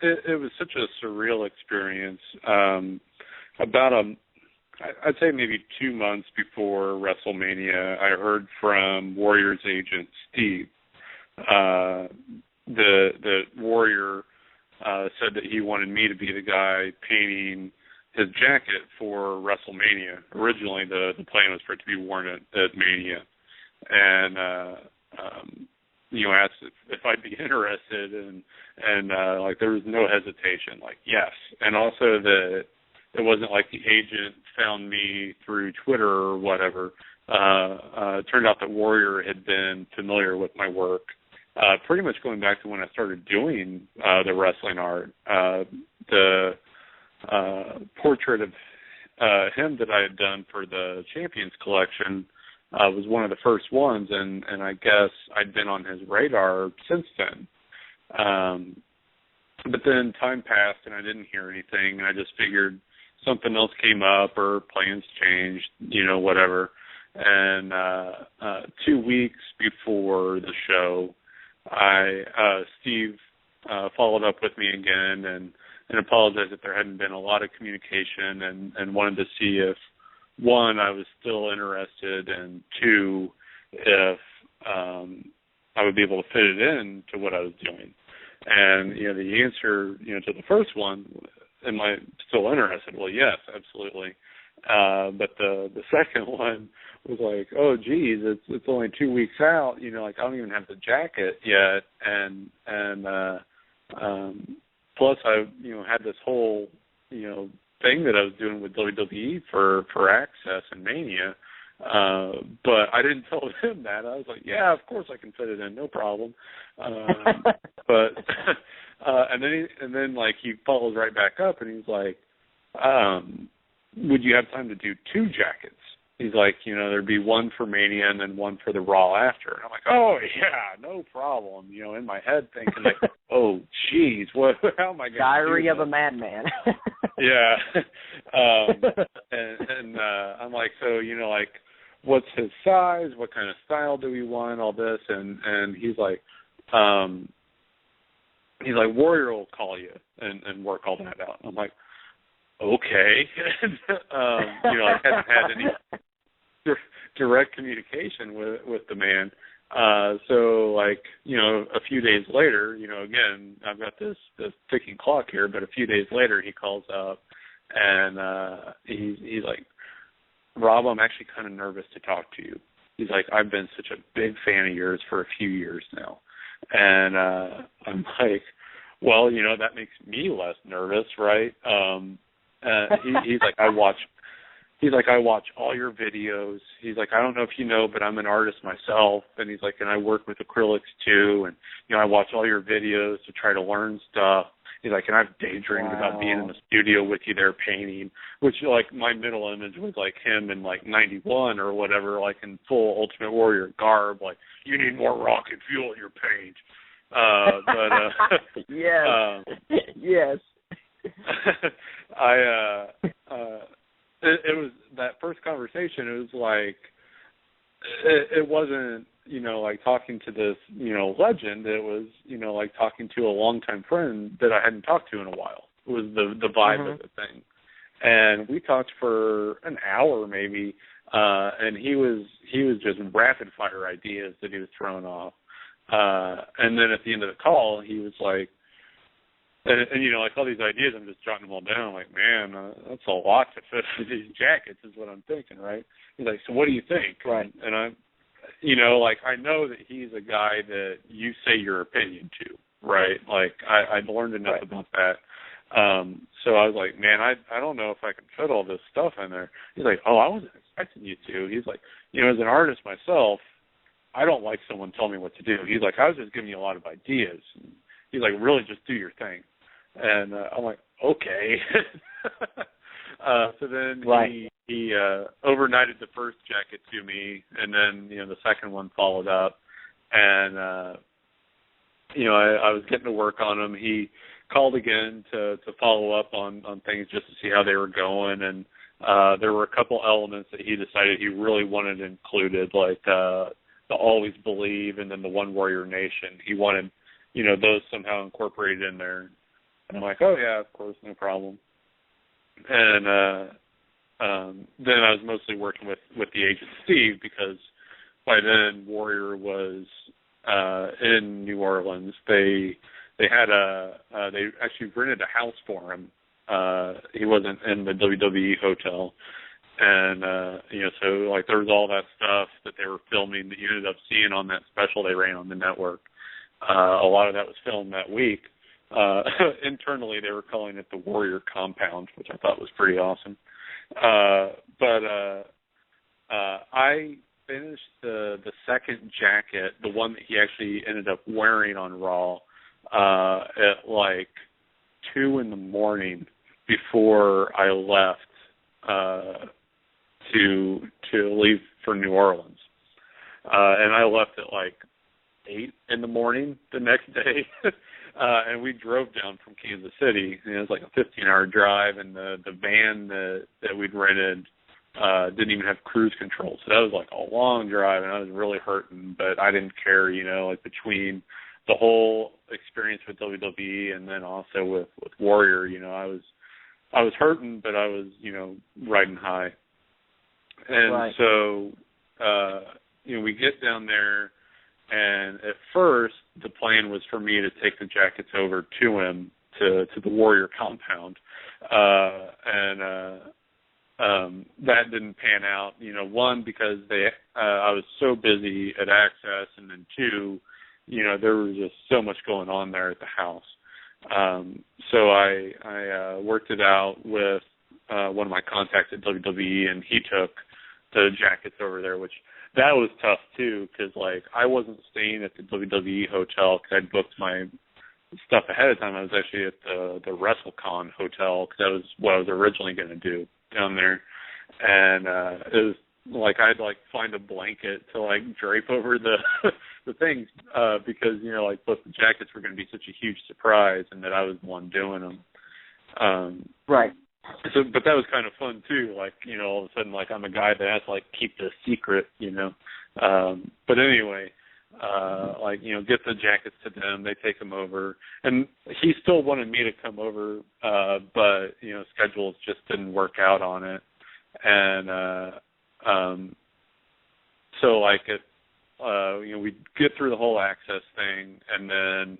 It was such a surreal experience. I'd say maybe 2 months before WrestleMania, I heard from Warrior's agent, Steve. The Warrior said that he wanted me to be the guy painting his jacket for WrestleMania. Originally, the plan was for it to be worn at Mania. And, asked if I'd be interested, and there was no hesitation, yes. And also that it wasn't like the agent found me through Twitter or whatever. It turned out that Warrior had been familiar with my work, pretty much going back to when I started doing the wrestling art. The portrait of him that I had done for the Champions Collection was one of the first ones, and I guess I'd been on his radar since then. But then time passed, and I didn't hear anything, and I just figured something else came up or plans changed, whatever. And 2 weeks before the show, Steve followed up with me again and apologized that there hadn't been a lot of communication, and wanted to see if, one, I was still interested, and two, if I would be able to fit it in to what I was doing. And, the answer, to the first one, am I still interested? Well, yes, absolutely. But the second one was like, oh, geez, it's only 2 weeks out. I don't even have the jacket yet, and plus I had this whole thing that I was doing with WWE for Access and Mania. But I didn't tell him that. I was like, yeah, of course I can fit it in, no problem. But and then he follows right back up, and he's like, would you have time to do 2 jackets? He's like, there'd be one for Mania and then one for the Raw after. And I'm like, oh yeah, no problem. In my head thinking like, oh geez, how am I going to Diary do of this? a Madman. Yeah. And I'm like, so, what's his size? What kind of style do we want? All this. And he's like, Warrior will call you and work all that out. I'm like, okay. I hadn't had any direct communication with the man. So a few days later, again, I've got this ticking clock here, but a few days later he calls up and he's like, Rob, I'm actually kind of nervous to talk to you. He's like, I've been such a big fan of yours for a few years now. And I'm like, well, that makes me less nervous, right? He's like, I watch all your videos. He's like, I don't know if you know, but I'm an artist myself. And he's like, and I work with acrylics too. And, I watch all your videos to try to learn stuff. He's like, and I've daydreamed about being in the studio with you there painting, which, like, my mental image was, like, him in, like, 91 or whatever, like, in full Ultimate Warrior garb, like, you need more rocket fuel in your paint. Yes. It was that first conversation. It was like it wasn't, you know, like talking to this, you know, legend. It was, you know, like talking to a longtime friend that I hadn't talked to in a while. It was the vibe of the thing, and we talked for an hour maybe, and he was just rapid fire ideas that he was throwing off, and then at the end of the call, he was like. And, you know, like all these ideas, I'm just jotting them all down. Like, man, that's a lot to fit into these jackets is what I'm thinking, right? He's like, so what do you think? Right. And I'm, you know, like I know that he's a guy that you say your opinion to, right? Like I'd learned enough about that. So I was like, man, I don't know if I can fit all this stuff in there. He's like, oh, I wasn't expecting you to. He's like, you know, as an artist myself, I don't like someone telling me what to do. He's like, I was just giving you a lot of ideas. He's like, really, just do your thing. And I'm like, okay. So then he overnighted the first jacket to me, and then, you know, the second one followed up. And, you know, I was getting to work on them. He called again to follow up on things just to see how they were going. And there were a couple elements that he decided he really wanted included, like the Always Believe and then the One Warrior Nation. He wanted, you know, those somehow incorporated in there. And I'm like, oh, yeah, of course, no problem. And then I was mostly working with the agent Steve because by then Warrior was in New Orleans. They had they actually rented a house for him. He wasn't in the WWE hotel. And, you know, so, like, there was all that stuff that they were filming that you ended up seeing on that special they ran on the network. A lot of that was filmed that week. Internally, they were calling it the Warrior Compound, which I thought was pretty awesome. But I finished the second jacket, the one that he actually ended up wearing on Raw, at like 2 a.m. before I left to leave for New Orleans. And I left at like 8 a.m. the next day. And we drove down from Kansas City. And it was like a 15-hour drive, and the van that we'd rented didn't even have cruise control. So that was like a long drive, and I was really hurting, but I didn't care, you know, like between the whole experience with WWE and then also with Warrior, you know, I was hurting, but I was, you know, riding high. And so, you know, we get down there, and at first, the plan was for me to take the jackets over to him to the Warrior compound, and that didn't pan out. You know, one because I was so busy at Access, and then two, you know, there was just so much going on there at the house. So I worked it out with one of my contacts at WWE, and he took the jackets over there, which. That was tough, too, because, like, I wasn't staying at the WWE hotel because I'd booked my stuff ahead of time. I was actually at the WrestleCon hotel because that was what I was originally going to do down there. And it was, like, I'd, like, find a blanket to, like, drape over the things because, you know, like, both the jackets were going to be such a huge surprise and that I was the one doing them. Right. So, but that was kind of fun too. Like, you know, all of a sudden, like I'm a guy that has to like keep this secret, you know. But anyway, like you know, get the jackets to them. They take them over, and he still wanted me to come over, but you know, schedules just didn't work out on it. And so like it, you know, we get through the whole Access thing, and then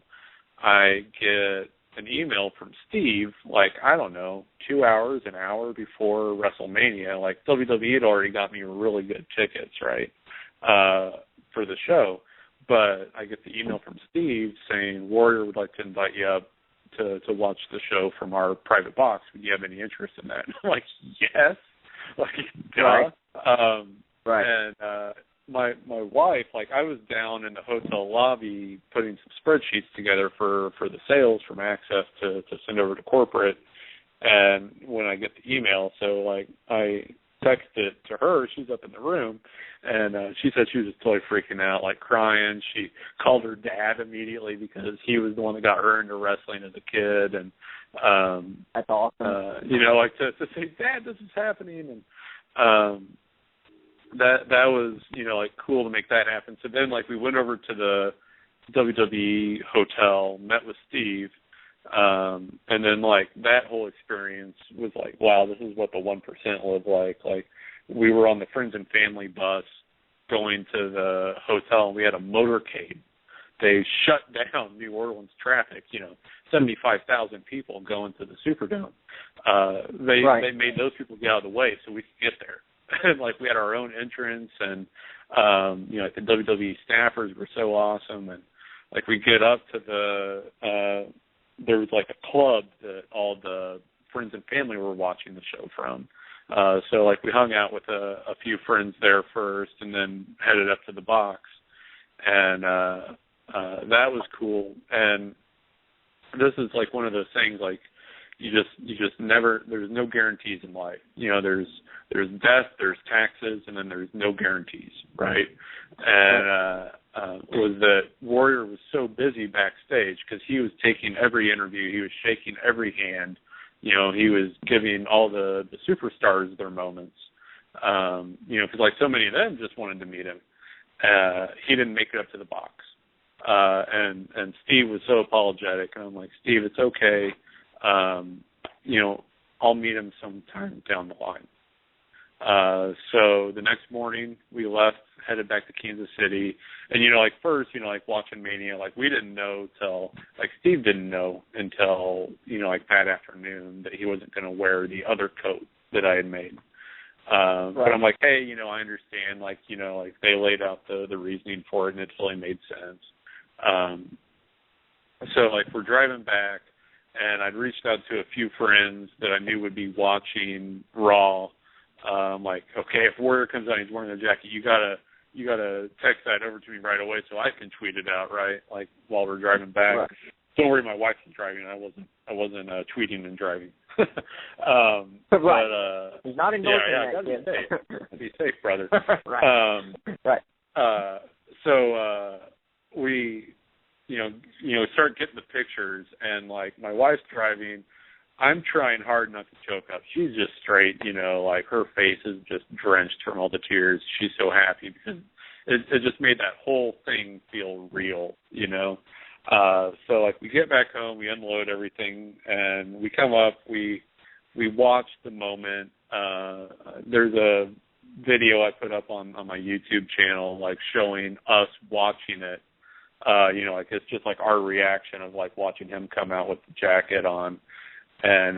I get an email from Steve, like, I don't know, 2 hours, an hour before WrestleMania. Like, WWE had already got me really good tickets, right, for the show. But I get the email from Steve saying, Warrior would like to invite you up to watch the show from our private box. Would you have any interest in that? I'm like, yes. Like, duh. Right. my wife, like, I was down in the hotel lobby putting some spreadsheets together for the sales from Access to send over to corporate. And when I get the email, so, like, I texted it to her. She's up in the room, and she said she was just totally freaking out, like crying. She called her dad immediately because he was the one that got her into wrestling as a kid. And that's awesome. You know, like to say, Dad, this is happening. And that was, you know, like cool to make that happen. So then, like, we went over to the WWE hotel, met with Steve, and then, like, that whole experience was like, wow, this is what the 1% live like. Like, we were on the friends and family bus going to the hotel, and we had a motorcade. They shut down New Orleans traffic, you know, 75,000 people going to the Superdome. They made those people get out of the way so we could get there. And, like, we had our own entrance, and, you know, like, the WWE staffers were so awesome. And, like, we get up to the there was, like, a club that all the friends and family were watching the show from. So, like, we hung out with a few friends there first and then headed up to the box. And that was cool. And this is, like, one of those things, like, you just never, there's no guarantees in life. You know, there's death, there's taxes, and then there's no guarantees, right? And was that Warrior was so busy backstage because he was taking every interview, he was shaking every hand, you know, he was giving all the superstars their moments, you know, because, like, so many of them just wanted to meet him. He didn't make it up to the box. And Steve was so apologetic, and I'm like, Steve, it's okay. You know, I'll meet him sometime down the line. So the next morning we left, headed back to Kansas City. And, you know, like, first, you know, like, watching Mania, like, we didn't know till, like, Steve didn't know until, you know, like, that afternoon that he wasn't going to wear the other coat that I had made. But I'm like, hey, you know, I understand, like, you know, like, they laid out the reasoning for it, and it totally made sense. So, like, we're driving back, and I'd reached out to a few friends that I knew would be watching Raw. Like, okay, if Warrior comes out and he's wearing a jacket, you gotta text that over to me right away so I can tweet it out, right? Like, while we're driving back. Right. Don't worry, my wife was driving. I wasn't tweeting and driving. Right. But he's not endorsing that. Be safe. Be safe, brother. Right. Right. So we, you know, start getting the pictures, and, like, my wife's driving. I'm trying hard not to choke up. She's just straight, you know, like, her face is just drenched from all the tears. She's so happy because it just made that whole thing feel real, you know. So, like, we get back home, we unload everything, and we come up, we watch the moment. There's a video I put up on my YouTube channel, like, showing us watching it. You know, like, it's just, like, our reaction of, like, watching him come out with the jacket on. And,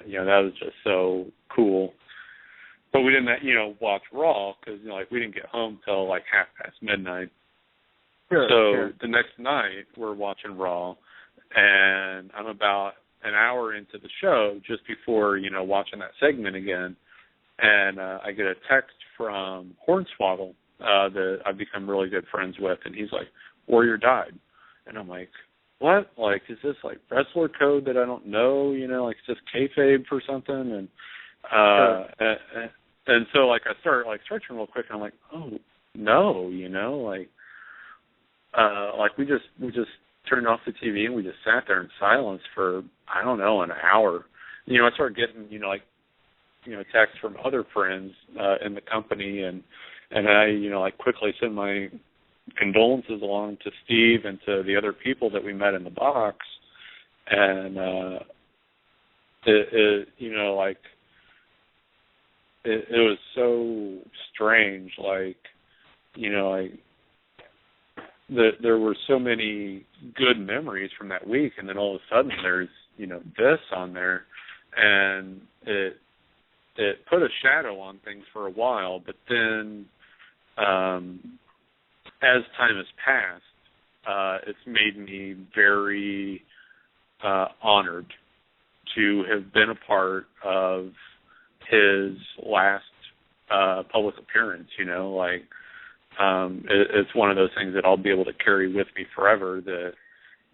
you know, that was just so cool. But we didn't, you know, watch Raw because, you know, like, we didn't get home till, like, midnight. Sure. The next night we're watching Raw, and I'm about an hour into the show just before, you know, watching that segment again. And I get a text from Hornswoggle that I've become really good friends with, and he's like, Warrior died. And I'm like, what? Like, is this, like, wrestler code that I don't know? You know, like, is this kayfabe for something? And and so, like, I start, like, searching real quick, and I'm like, oh, no, you know, like we just turned off the TV and we just sat there in silence for, I don't know, an hour. You know, I started getting, you know, like, you know, texts from other friends in the company, and I, you know, like, quickly send my condolences along to Steve and to the other people that we met in the box. And it you know, like, it was so strange, like, you know, like, there were so many good memories from that week, and then all of a sudden there's, you know, this on there, and it put a shadow on things for a while, but then as time has passed, it's made me very honored to have been a part of his last public appearance, you know, like, it's one of those things that I'll be able to carry with me forever,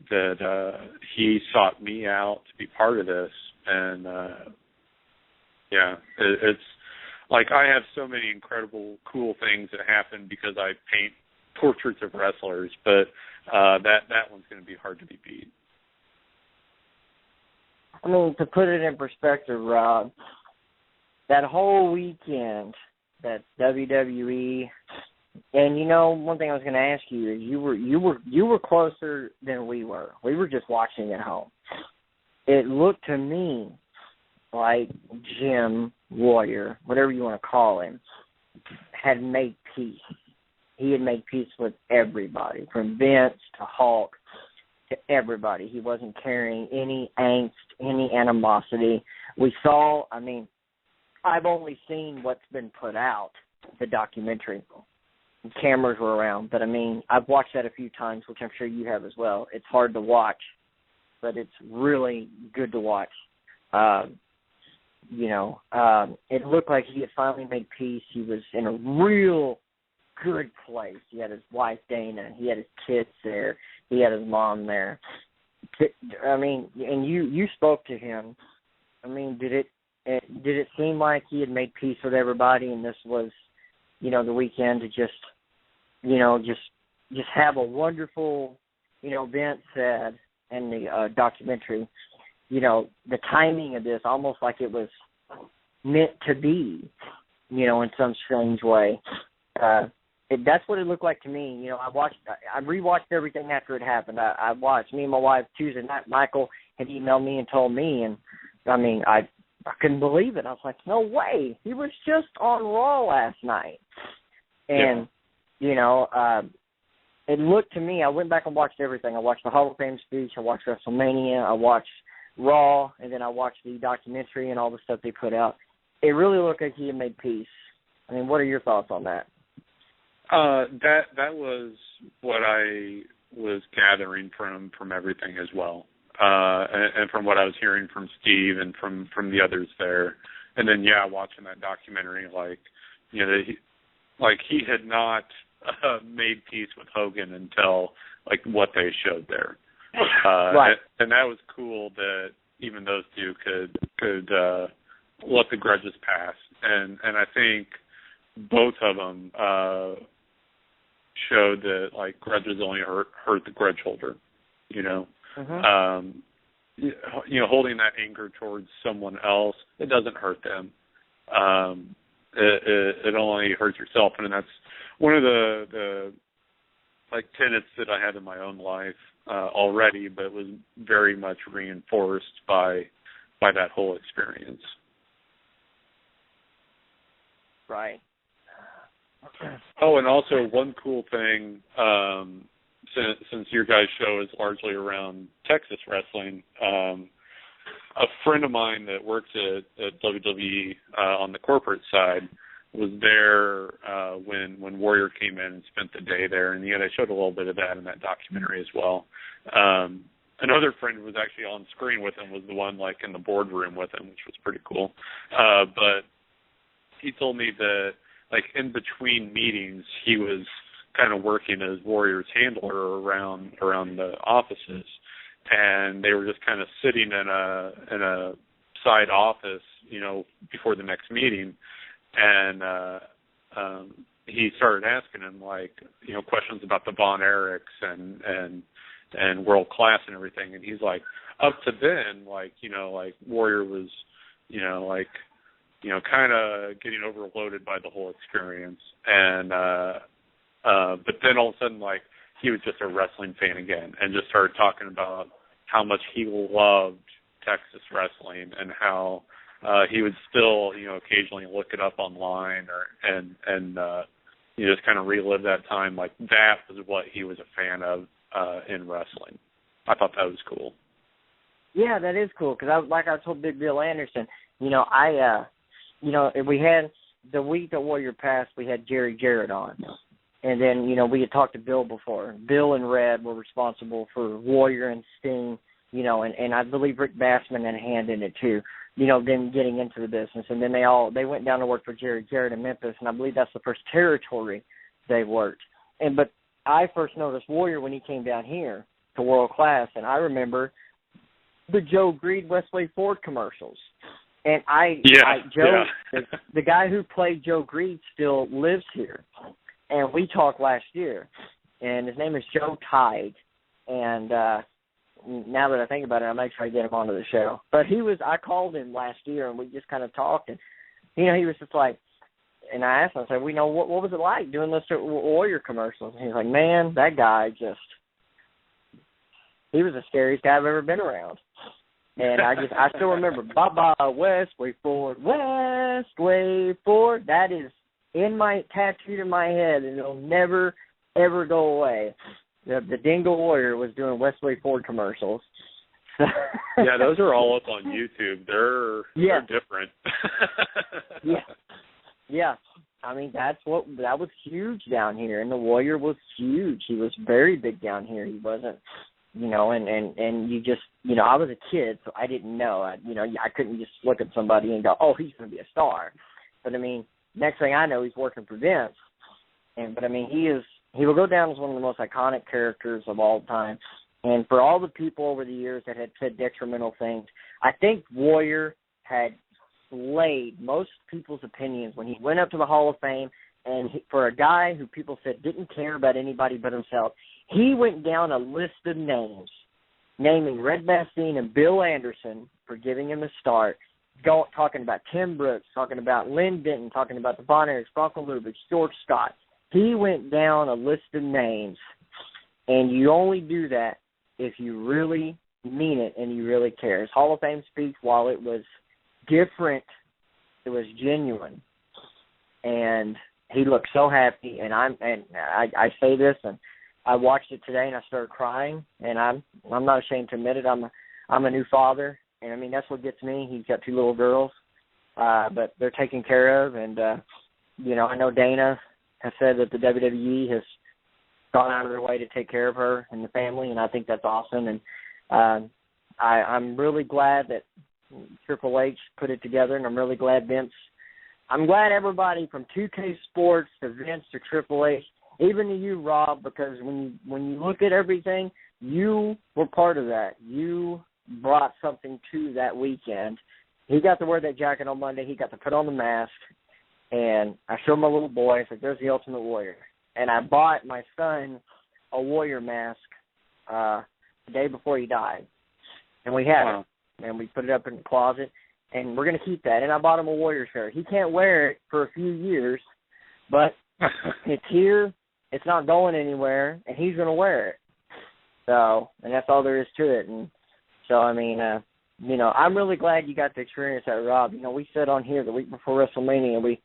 that he sought me out to be part of this. And it's like I have so many incredible, cool things that happen because I paint portraits of wrestlers, but that one's going to be hard to be beat. I mean, to put it in perspective, Rob, that whole weekend, that WWE, and one thing I was going to ask you is you were closer than we were. We were just watching at home. It looked to me like Jim Warrior, whatever you want to call him, had made peace. He had made peace with everybody, from Vince to Hulk to everybody. He wasn't carrying any angst, any animosity. We saw, I've only seen what's been put out, the documentary. Cameras were around, but I've watched that a few times, which I'm sure you have as well. It's hard to watch, but it's really good to watch. It looked like he had finally made peace. He was in a real good place. He had his wife Dana. He had his kids there. He had his mom there. And you spoke to him. Did it seem like he had made peace with everybody, and this was, the weekend to just have a wonderful, Vince said in the documentary, the timing of this, almost like it was meant to be, in some strange way. That's what it looked like to me. I rewatched everything after it happened. I watched. Me and my wife Tuesday night, Michael had emailed me and told me, and I couldn't believe it. I was like, no way. He was just on Raw last night. And, it looked to me, I went back and watched everything. I watched the Hall of Fame speech. I watched WrestleMania. I watched Raw, and then I watched the documentary and all the stuff they put out. It really looked like he had made peace. What are your thoughts on that? That was what I was gathering from everything as well, and from what I was hearing from Steve and from the others there, and then watching that documentary, he had not made peace with Hogan until what they showed there, right. And that was cool that even those two could let the grudges pass, and I think both of them showed that grudges only hurt the grudge holder, holding that anger towards someone else, it doesn't hurt them. It only hurts yourself, and that's one of the tenets that I had in my own life already, but was very much reinforced by that whole experience. Right. Oh, and also one cool thing, since your guys' show is largely around Texas wrestling, a friend of mine that works at WWE on the corporate side was there when Warrior came in and spent the day there, and I showed a little bit of that in that documentary as well. Another friend who was actually on screen with him was the one in the boardroom with him, which was pretty cool. But he told me that in between meetings, he was kind of working as Warrior's handler around the offices, and they were just kind of sitting in a side office, before the next meeting, and he started asking him questions about the Von Erichs and World Class and everything, and he's up to then Warrior was kind of getting overloaded by the whole experience, and but then all of a sudden he was just a wrestling fan again, and just started talking about how much he loved Texas wrestling, and how he would still occasionally look it up online and just kind of relive that time. That was what he was a fan of in wrestling. I thought that was cool. Yeah, that is cool, because I told Big Bill Anderson, we had the week that Warrior passed, we had Jerry Jarrett on. And then, we had talked to Bill before. Bill and Red were responsible for Warrior and Sting, and I believe Rick Bassman had a hand in it too, them getting into the business. And then they went down to work for Jerry Jarrett in Memphis, and I believe that's the first territory they worked. But I first noticed Warrior when he came down here to World Class, and I remember the Joe Greed Wesley Ford commercials. And the guy who played Joe Greed still lives here. And we talked last year. And his name is Joe Tide. And now that I think about it, I might try to get him onto the show. But I called him last year, and we just kind of talked. And, he was just like, and I asked him, I said, what was it like doing those Warrior commercials? And he's like, man, that guy he was the scariest guy I've ever been around. And I still remember, bye-bye, Westway Ford, Westway Ford. That is tattooed in my head, and it'll never, ever go away. The Dingo Warrior was doing Westway Ford commercials. Yeah, those are all up on YouTube. They're different. Yeah. I mean, that was huge down here, and the Warrior was huge. He was very big down here. He wasn't. And you just, I was a kid, so I didn't know. I couldn't just look at somebody and go, oh, he's going to be a star. But, next thing I know, he's working for Vince. But he will go down as one of the most iconic characters of all time. And for all the people over the years that had said detrimental things, I think Warrior had slayed most people's opinions when he went up to the Hall of Fame. And for a guy who people said didn't care about anybody but himself, he went down a list of names, naming Red Bastien and Bill Anderson for giving him a start, talking about Tim Brooks, talking about Lynn Denton, talking about the Von Erichs, Bronco Lubitsch, George Scott. He went down a list of names, and you only do that if you really mean it and you really care. His Hall of Fame speech, while it was different, it was genuine, and he looked so happy. And I say this, and I watched it today and I started crying, and I'm not ashamed to admit it. I'm a new father, and that's what gets me. He's got 2 little girls, but they're taken care of, and I know Dana has said that the WWE has gone out of their way to take care of her and the family, and I think that's awesome. And I'm really glad that Triple H put it together, and I'm really glad Vince. I'm glad everybody from 2K Sports to Vince to Triple H, even to you, Rob, because when you look at everything, you were part of that. You brought something to that weekend. He got to wear that jacket on Monday. He got to put on the mask, and I showed my little boy. I said, "There's the Ultimate Warrior." And I bought my son a Warrior mask the day before he died, and we had it, and we put it up in the closet, and we're going to keep that. And I bought him a Warrior shirt. He can't wear it for a few years, but it's here. It's not going anywhere, and he's going to wear it. So, and that's all there is to it. And so, I'm really glad you got to experience that, Rob. We said on here the week before WrestleMania, we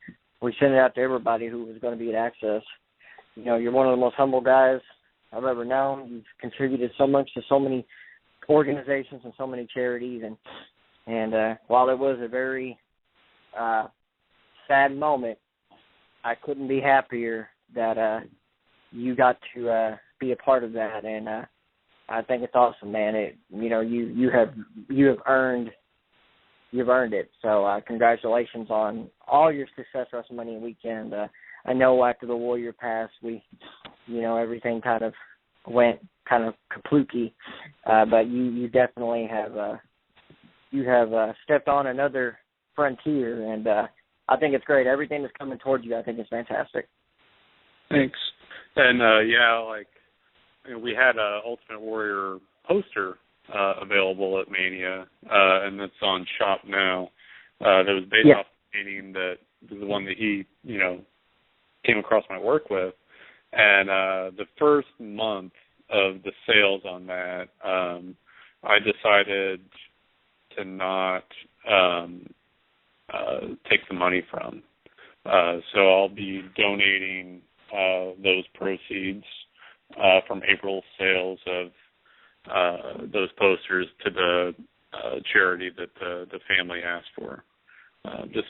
sent it out to everybody who was going to be at Access. You're one of the most humble guys I've ever known. You've contributed so much to so many organizations and so many charities. And while it was a very sad moment, I couldn't be happier that you got to be a part of that. And I think it's awesome, man. You have earned it. So congratulations on all your success WrestleMania weekend. I know after the Warrior passed, everything kind of went kind of kaplooky, but you definitely have stepped on another frontier, and I think it's great. Everything that's coming towards you, I think, is fantastic. Thanks. And we had a Ultimate Warrior poster available at Mania, and that's on Shop now. That was based off the painting that was the one that he, came across my work with. And the first month of the sales on that, I decided to not take the money from. So I'll be donating those proceeds from April's sales of those posters to the charity that the family asked for. Just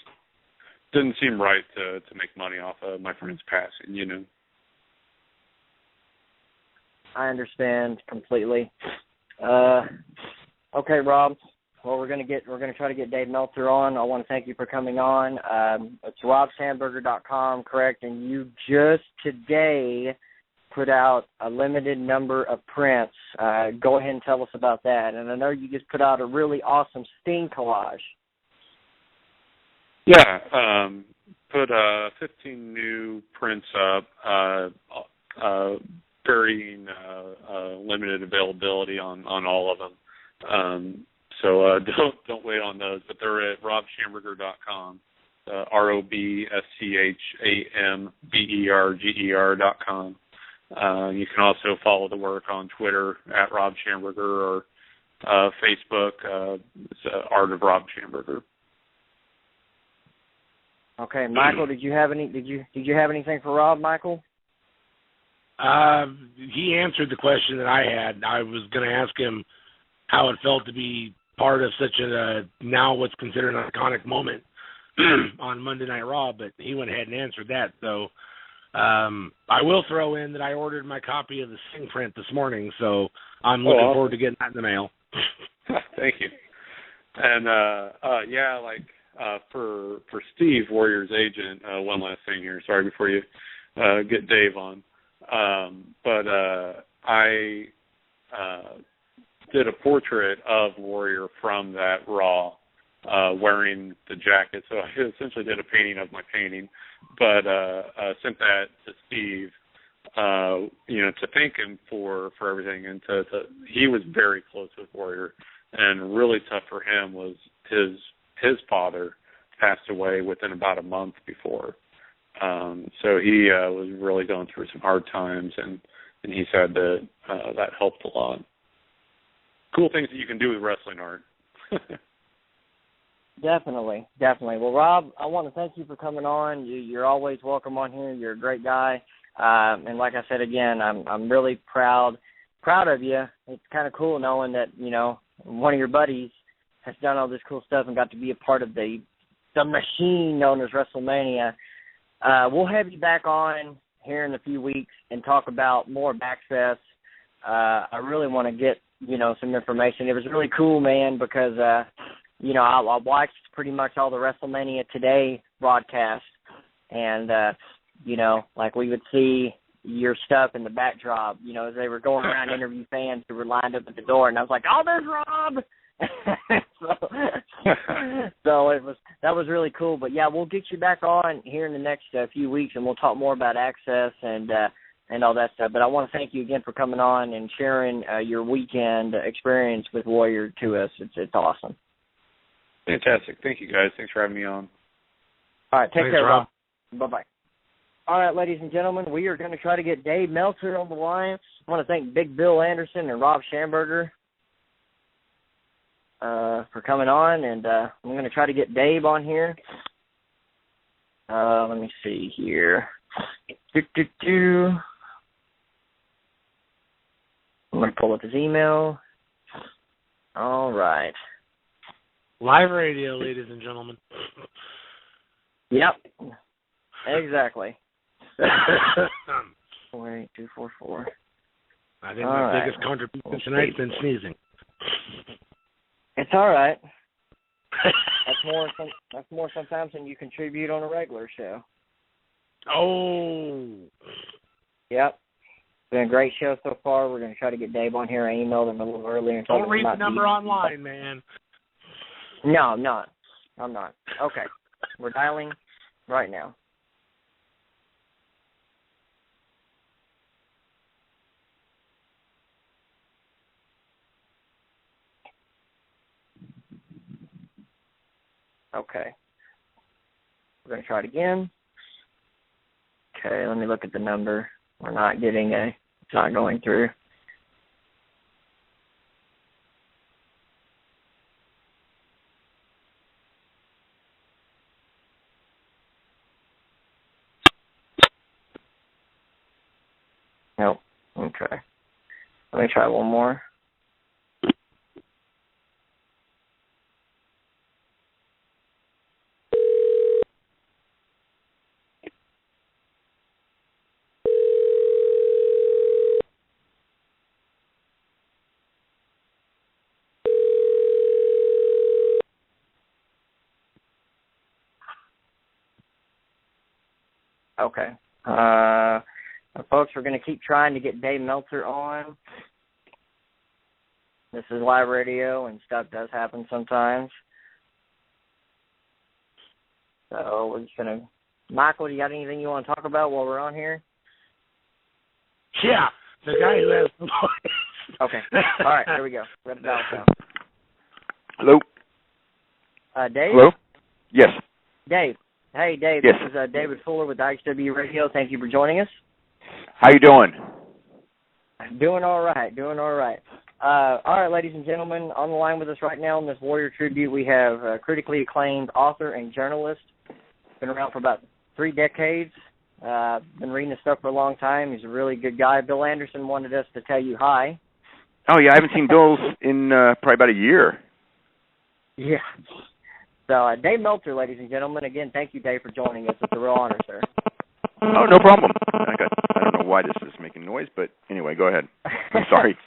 didn't seem right to make money off of my friend's passing, I understand completely. Okay, Rob, Well, we're gonna try to get Dave Meltzer on. I want to thank you for coming on. It's robschamberger.com, correct? And you just today put out a limited number of prints. Go ahead and tell us about that. And I know you just put out a really awesome Sting collage. Yeah, put 15 new prints up, varying limited availability on all of them. So don't wait on those, but they're at robschamberger.com, ROBSCHAMBERGER.com. You can also follow the work on Twitter at Rob Schamberger, or Facebook. It's Art of Rob Schamberger. Okay, Michael, did you have anything for Rob, Michael? He answered the question that I had. I was going to ask him how it felt to be part of such a now what's considered an iconic moment on Monday Night Raw, but he went ahead and answered that. So I will throw in that I ordered my copy of the Sting print this morning, so I'm looking forward to getting that in the mail. Thank you. And for Steve, Warrior's agent, one last thing here. Sorry, before you get Dave on. I did a portrait of Warrior from that Raw, wearing the jacket. So I essentially did a painting of my painting, but sent that to Steve, to thank him for everything. And he was very close with Warrior, and really tough for him was his father passed away within about a month before. So he was really going through some hard times, and he said that helped a lot. Cool things that you can do with wrestling art. Definitely. Well, Rob, I want to thank you for coming on. You're always welcome on here. You're a great guy. And like I said again, I'm really proud of you. It's kind of cool knowing that, one of your buddies has done all this cool stuff and got to be a part of the machine known as WrestleMania. We'll have you back on here in a few weeks and talk about more Backfest. I really want to get, some information. It was really cool, man, because, I watched pretty much all the WrestleMania Today broadcasts, and, like we would see your stuff in the backdrop, as they were going around interview fans who were lined up at the door, and I was like, oh, there's Rob! so that was really cool. But yeah, we'll get you back on here in the next few weeks, and we'll talk more about Access and all that stuff. But I want to thank you again for coming on and sharing your weekend experience with Warrior to us. It's awesome. Fantastic. Thank you, guys. Thanks for having me on. All right, take care, Rob. Bye-bye. All right, ladies and gentlemen, we are going to try to get Dave Meltzer on the line. I want to thank Big Bill Anderson and Rob Schamberger for coming on, and I'm going to try to get Dave on here. Let me see here. I'm going to pull up his email. All right. Live radio, ladies and gentlemen. Yep. Exactly. 48244. I think my biggest contribution tonight's been sneezing. It's all right. That's more sometimes than you contribute on a regular show. Oh. Yep. It's been a great show so far. We're going to try to get Dave on here. I emailed him a little earlier. And don't read the number online, man. No, I'm not. Okay. We're dialing right now. Okay. We're going to try it again. Okay, let me look at the number. We're not getting it's not going through. Nope. Okay. Let me try one more. Okay. Folks, we're going to keep trying to get Dave Meltzer on. This is live radio, and stuff does happen sometimes. So we're just going to... Michael, do you got anything you want to talk about while we're on here? Yeah, the guy who has the voice. Okay. All right, here we go. We're going to dial down. Hello? Dave? Hello? Yes. Dave. Hey, Dave. Yes. This is David Fuller with IHWE Radio. Thank you for joining us. How you doing? Doing all right. All right, ladies and gentlemen, on the line with us right now on this Warrior Tribute, we have a critically acclaimed author and journalist. Been around for about 3 decades. Been reading his stuff for a long time. He's a really good guy. Bill Anderson wanted us to tell you hi. Oh, yeah, I haven't seen Bill's in probably about a year. Yeah. So, Dave Meltzer, ladies and gentlemen. Again, thank you, Dave, for joining us. It's a real honor, sir. Oh, no problem. I don't know why this is making noise, but anyway, go ahead. I'm sorry.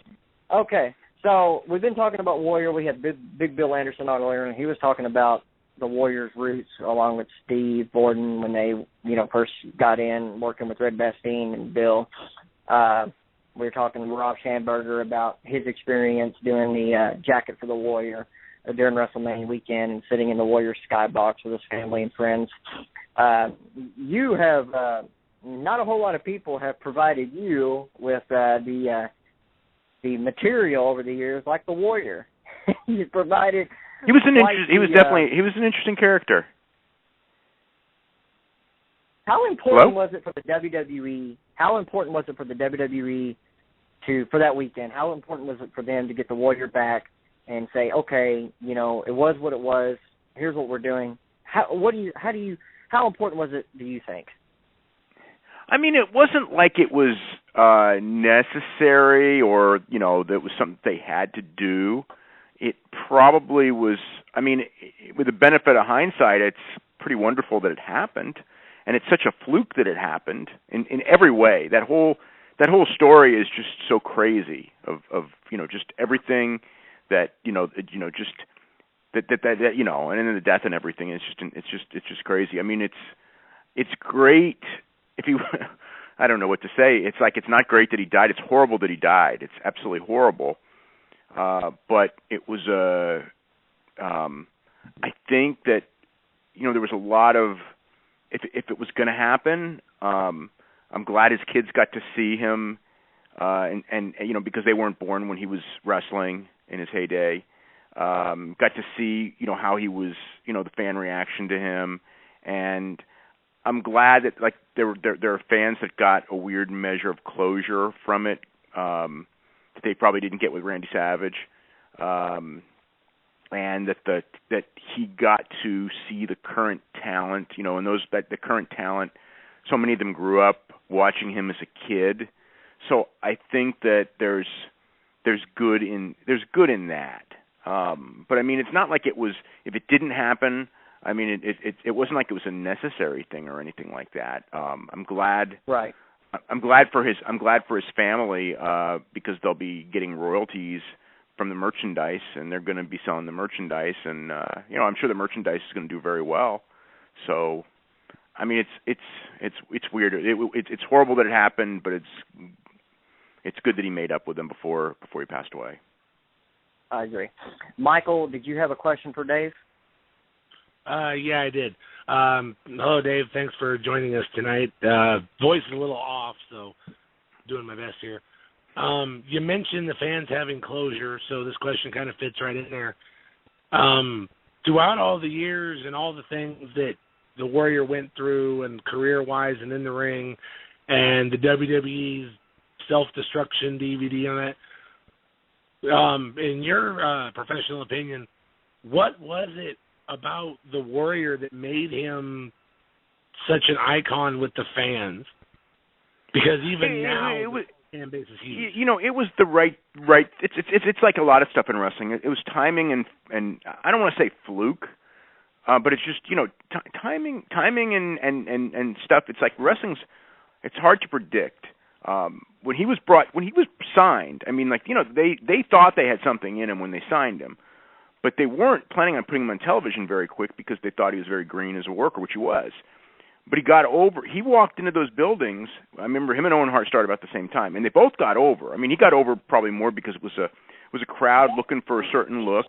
Okay. So, we've been talking about Warrior. We had Big Bill Anderson on earlier, and he was talking about the Warriors' roots along with Steve Borden when they, first got in working with Red Bastine and Bill. We were talking to Rob Schamberger about his experience doing the jacket for the Warrior during WrestleMania weekend and sitting in the Warrior skybox with his family and friends. You have, not a whole lot of people have provided you with the material over the years like the Warrior. You provided... He was an interesting character. How important was it for the WWE? How important was it for the WWE for that weekend? How important was it for them to get the Warrior back and say, okay, it was what it was. Here's what we're doing. How important was it? Do you think? I mean, it wasn't like it was necessary or that was something they had to do. It probably was, with the benefit of hindsight, it's pretty wonderful that it happened. And it's such a fluke that it happened in every way. That whole story is just so crazy of just everything that, just that and then the death and everything. It's just crazy. I mean, it's great if you, I don't know what to say. It's like, it's not great that he died. It's horrible that he died. It's absolutely horrible. But it was I think that, there was a lot of, if it was going to happen, I'm glad his kids got to see him, and because they weren't born when he was wrestling in his heyday, got to see, how he was, the fan reaction to him, and I'm glad that, like, there are fans that got a weird measure of closure from it, that they probably didn't get with Randy Savage, and that he got to see the current talent, and the current talent. So many of them grew up watching him as a kid. So I think that there's good in that. But I mean, it's not like it was. If it didn't happen, I mean, it wasn't like it was a necessary thing or anything like that. I'm glad. Right. I'm glad for his family because they'll be getting royalties from the merchandise, and they're going to be selling the merchandise, and I'm sure the merchandise is going to do very well. So, I mean, it's weird. It's horrible that it happened, but it's good that he made up with them before he passed away. I agree. Michael, did you have a question for Dave? Yeah, I did. Hello, Dave. Thanks for joining us tonight. Voice is a little off, so doing my best here. You mentioned the fans having closure, so this question kind of fits right in there. Throughout all the years and all the things that the Warrior went through and career-wise and in the ring and the WWE's self-destruction DVD on that, in your professional opinion, what was it about the Warrior that made him such an icon with the fans? Because even now, the fan base is huge. It was the right. It's like a lot of stuff in wrestling. It was timing and I don't want to say fluke, but it's just timing and stuff. It's like wrestling's. It's hard to predict. When he was signed, I mean, they thought they had something in him when they signed him. But they weren't planning on putting him on television very quick because they thought he was very green as a worker, which he was. But he walked into those buildings. I remember him and Owen Hart started about the same time, and they both got over. I mean, he got over probably more because it was a crowd looking for a certain look,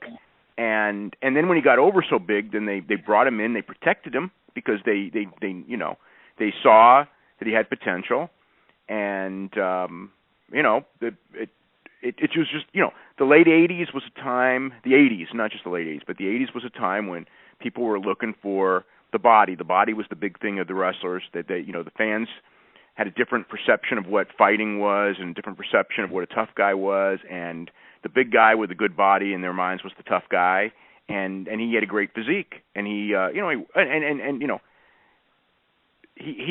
and then when he got over so big, then they brought him in, they protected him because they saw that he had potential, and it was just, the late 80s was a time, the 80s, not just the late 80s, but the 80s was a time when people were looking for the body. The body was the big thing of the wrestlers. That the fans had a different perception of what fighting was and a different perception of what a tough guy was, and the big guy with a good body in their minds was the tough guy, and he had a great physique, and he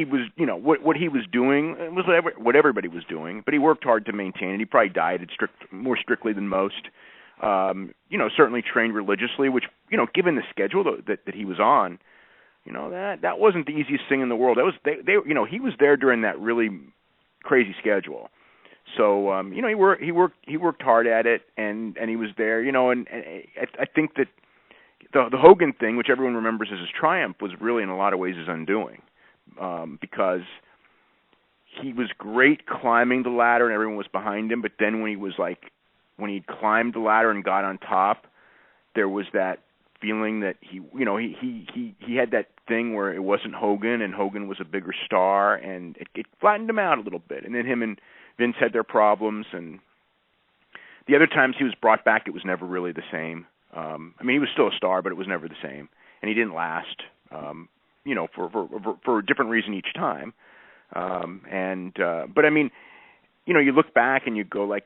was, what he was doing was what everybody was doing, but he worked hard to maintain it. He probably dieted more strictly than most. Certainly trained religiously, which, given the schedule that he was on, that wasn't the easiest thing in the world. That was he was there during that really crazy schedule. So he worked hard at it, and he was there, and I think that the Hogan thing, which everyone remembers as his triumph, was really in a lot of ways his undoing. Because he was great climbing the ladder and everyone was behind him, but then when he climbed the ladder and got on top, there was that feeling that he had that thing where it wasn't Hogan, and Hogan was a bigger star, and it flattened him out a little bit. And then him and Vince had their problems, and the other times he was brought back, it was never really the same. He was still a star, but it was never the same, and he didn't last. For a different reason each time. But you look back and you go I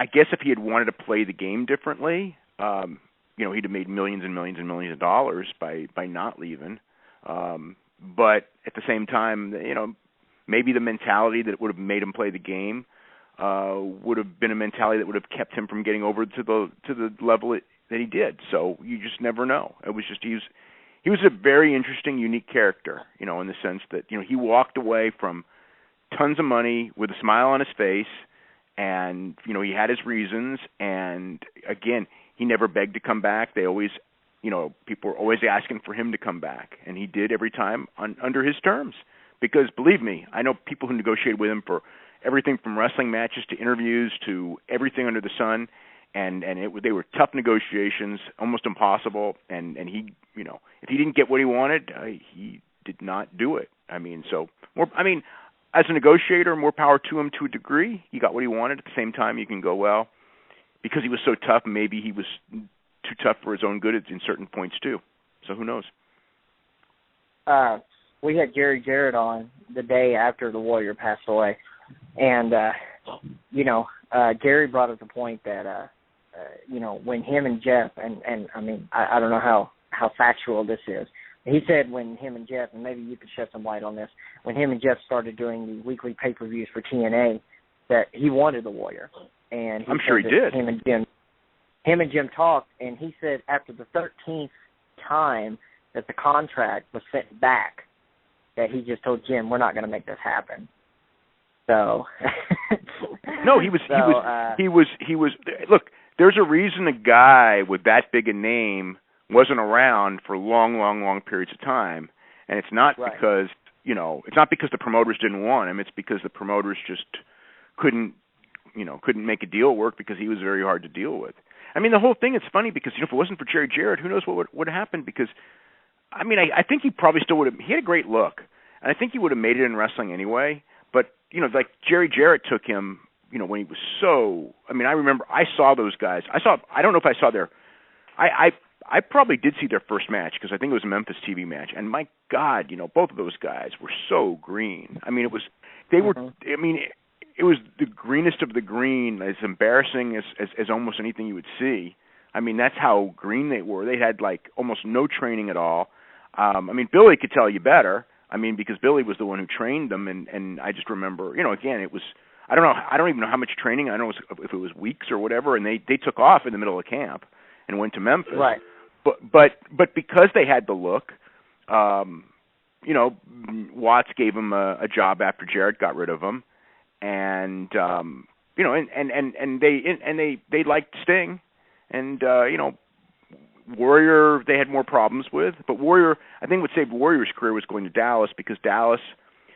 guess if he had wanted to play the game differently, he'd have made millions and millions and millions of dollars by not leaving. But at the same time, maybe the mentality that would have made him play the game would have been a mentality that would have kept him from getting over to the level that he did. So you just never know. It was just he was a very interesting, unique character, in the sense that, he walked away from tons of money with a smile on his face, and, he had his reasons, and, again, he never begged to come back. They always, people were always asking for him to come back, and he did every time under his terms. Because, believe me, I know people who negotiated with him for everything from wrestling matches to interviews to everything under the sun, and they were tough negotiations, almost impossible, and he, if he didn't get what he wanted, he did not do it. As a negotiator, more power to him to a degree. He got what he wanted. At the same time, you can go, well, because he was so tough, maybe he was too tough for his own good in certain points too. So who knows? We had Jerry Jarrett on the day after the Warrior passed away, and Jerry brought up the point that when him and Jeff, and I don't know how factual this is. He said when him and Jeff, and maybe you could shed some light on this, when him and Jeff started doing the weekly pay-per-views for TNA, that he wanted the Warrior. And I'm sure he did. Him and Jim talked, and he said after the 13th time that the contract was sent back, that he just told Jim, we're not going to make this happen. So no, he was. Look, there's a reason a guy with that big a name wasn't around for long periods of time, and it's not because it's not because the promoters didn't want him. It's because the promoters just couldn't make a deal work because he was very hard to deal with. The whole thing is funny because if it wasn't for Jerry Jarrett, who knows what would happen? Because I think he probably still would have. He had a great look, and I think he would have made it in wrestling anyway. But Jerry Jarrett took him. When he was so. I remember I saw those guys. I don't know if I saw their. I probably did see their first match because I think it was a Memphis TV match, and my God, both of those guys were so green. It was the greenest of the green, as embarrassing as almost anything you would see. That's how green they were. They had almost no training at all. Billy could tell you better. Because Billy was the one who trained them, and I just remember, again, it was. I don't even know how much training. I don't know if it was weeks or whatever, and they took off in the middle of camp and went to Memphis. Right. But because they had the look, Watts gave him a job after Jarrett got rid of him, and they liked Sting, and Warrior they had more problems with, but Warrior, I think what saved Warrior's career was going to Dallas, because Dallas,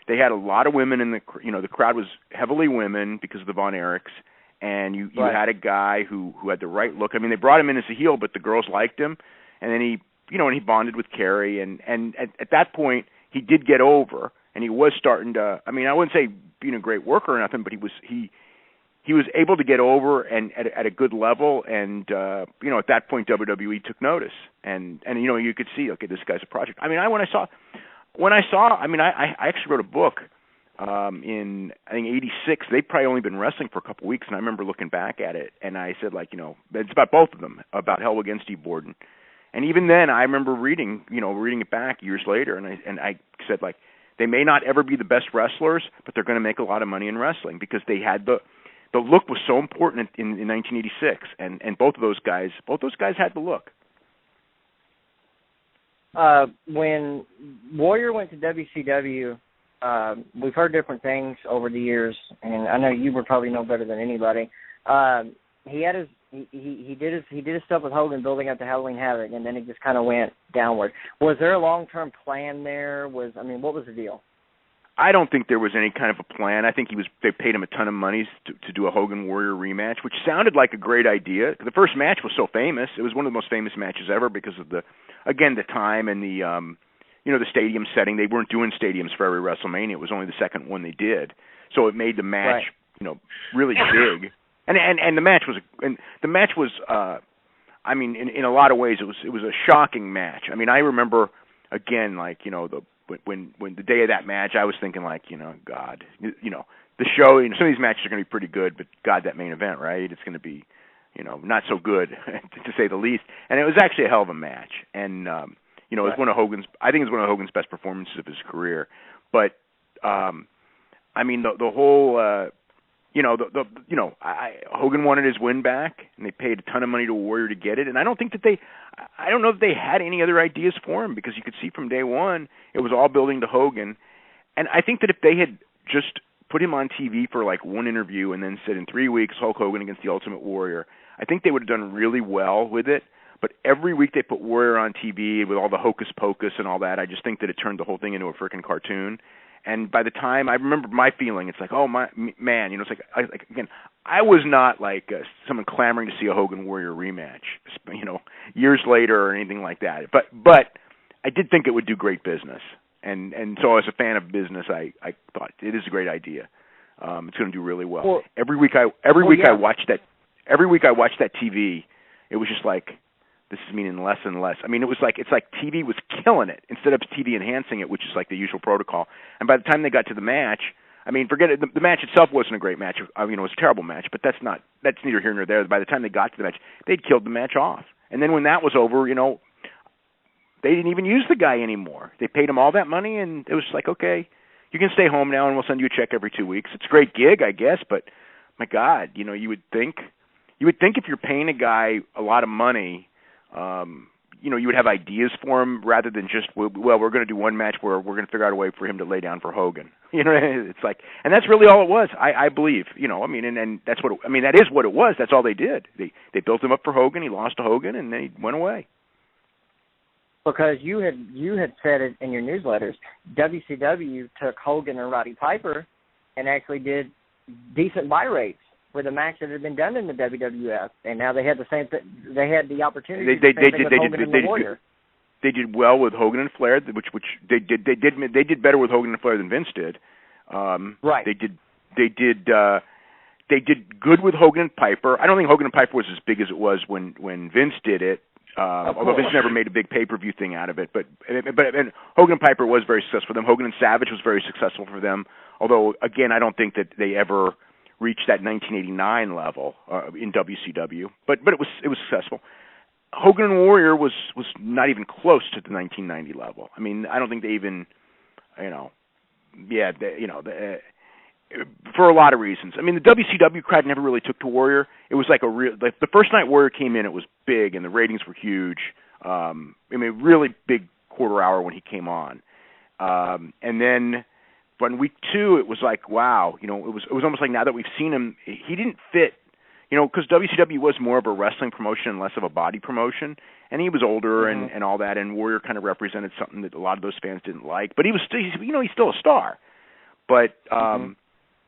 they had a lot of women in the, the crowd was heavily women because of the Von Erichs, and you had a guy who had the right look. I mean, they brought him in as a heel, but the girls liked him, and then he bonded with Kerry, and at that point he did get over, and he was starting to, I mean, I wouldn't say being a great worker or nothing, but he was able to get over and at a good level, and at that point WWE took notice, and you could see, okay, this guy's a project. I mean, I actually wrote a book in, I think, '86. They'd probably only been wrestling for a couple of weeks, and I remember looking back at it, and I said, it's about both of them, about Hell against Steve Borden. And even then, I remember reading it back years later, and I said, they may not ever be the best wrestlers, but they're going to make a lot of money in wrestling, because they had the look was so important in 1986, and both those guys had the look. When Warrior went to WCW, we've heard different things over the years, and I know you would probably know better than anybody. He did his stuff with Hogan, building up to Halloween Havoc, and then it just kind of went downward. Was there a long-term plan there? What was the deal? I don't think there was any kind of a plan. I think they paid him a ton of money to do a Hogan Warrior rematch, which sounded like a great idea. The first match was so famous; it was one of the most famous matches ever because of the time and the stadium setting. They weren't doing stadiums for every WrestleMania; it was only the second one they did, so it made the match really big. And the match was I mean, in a lot of ways, it was a shocking match. I mean, I remember again, when the day of that match, I was thinking God, the show. Some of these matches are going to be pretty good, but God, that main event, right? It's going to be, not so good to say the least. And it was actually a hell of a match, and it was one of Hogan's. I think it's one of Hogan's best performances of his career. But I mean, the whole. Hogan wanted his win back, and they paid a ton of money to Warrior to get it. And I don't know that they had any other ideas for him, because you could see from day one it was all building to Hogan. And I think that if they had just put him on TV for one interview and then said in 3 weeks Hulk Hogan against the Ultimate Warrior, I think they would have done really well with it. But every week they put Warrior on TV with all the hocus pocus and all that. I just think that it turned the whole thing into a freaking cartoon. And by the time, I remember my feeling, it's oh my man, it's again, I was not someone clamoring to see a Hogan Warrior rematch, years later or anything like that. But I did think it would do great business, and so as a fan of business, I thought it is a great idea. It's going to do really well. Every week I watched that TV, it was just this is meaning less and less. I mean, it's like TV was killing it instead of TV enhancing it, which is the usual protocol. And by the time they got to the match, I mean, forget it. The match itself wasn't a great match. I mean, it was a terrible match, but that's neither here nor there. By the time they got to the match, they'd killed the match off. And then when that was over, they didn't even use the guy anymore. They paid him all that money, and it was okay, you can stay home now, and we'll send you a check every 2 weeks. It's a great gig, I guess, but my God, you would think if you're paying a guy a lot of money, you would have ideas for him rather than just, we're going to do one match where we're going to figure out a way for him to lay down for Hogan. It's and that's really all it was, I believe. I mean, and that's what, that is what it was. That's all they did. They built him up for Hogan. He lost to Hogan, and then he went away. Because you had said it in your newsletters, WCW took Hogan and Roddy Piper and actually did decent buy rates with a match that had been done in the WWF, and now they had the same. They had the opportunity. They did well with Hogan and Flair, which they did better with Hogan and Flair than Vince did. Right. They did good with Hogan and Piper. I don't think Hogan and Piper was as big as it was when Vince did it. Although Vince never made a big pay-per-view thing out of it, but Hogan and Piper was very successful for them. Hogan and Savage was very successful for them. Although again, I don't think that they ever reached that 1989 level in WCW, but it was successful. Hogan and Warrior was not even close to the 1990 level. I mean, I don't think they even, for a lot of reasons. I mean, the WCW crowd never really took to Warrior. It was the first night Warrior came in, it was big and the ratings were huge. Really big quarter hour when he came on, and then. But in week 2, it was wow, it was almost like now that we've seen him, he didn't fit, because WCW was more of a wrestling promotion and less of a body promotion, and he was older and all that, and Warrior kind of represented something that a lot of those fans didn't like. But he was still, he's still a star. But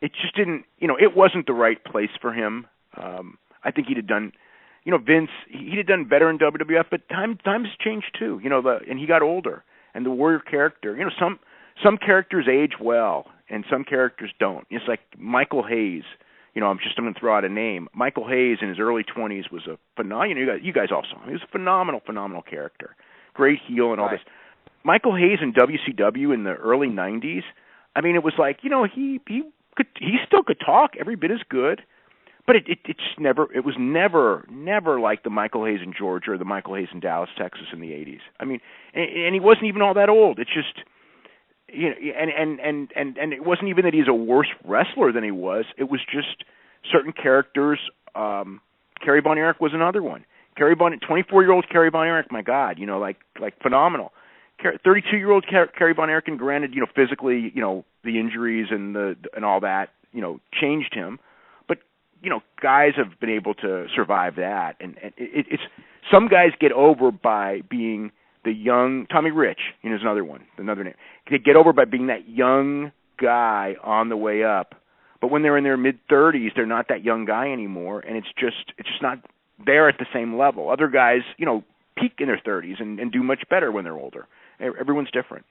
it just didn't, it wasn't the right place for him. I think he'd have done, Vince, he'd have done better in WWF, but times changed too, and he got older. And the Warrior character, some characters age well, and some characters don't. It's like Michael Hayes. I'm going to throw out a name. Michael Hayes in his early 20s was a phenomenal. You guys all saw him. He was a phenomenal character, great heel and all this. Michael Hayes in WCW in the early 90s. I mean, it was like he still could talk every bit as good, but it was never like the Michael Hayes in Georgia or the Michael Hayes in Dallas, Texas in the 80s. I mean, and he wasn't even all that old. It's just. And it wasn't even that he's a worse wrestler than he was. It was just certain characters. Kerry Von Erich was another one. 24-year-old Kerry Von Erich, my God, like phenomenal. 32-year-old Kerry Von Erich, and granted, physically, the injuries and all that, changed him. But guys have been able to survive that, and it's some guys get over by being the young Tommy Rich, is another name. They get over by being that young guy on the way up. But when they're in their mid-30s, they're not that young guy anymore, and it's just not there at the same level. Other guys, peak in their 30s and do much better when they're older. Everyone's different.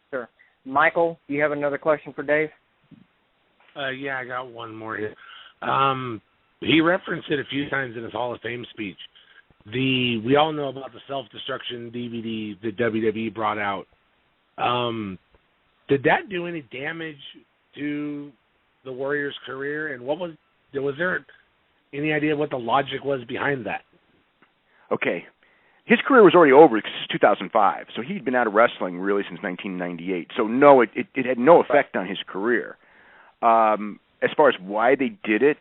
Sure. Michael, do you have another question for Dave? Yeah, I got one more here. He referenced it a few times in his Hall of Fame speech. We all know about the self-destruction DVD that WWE brought out. Did that do any damage to the Warrior's career? And was there any idea what the logic was behind that? Okay. His career was already over since 2005, so he'd been out of wrestling really since 1998. So no, it had no effect on his career. As far as why they did it,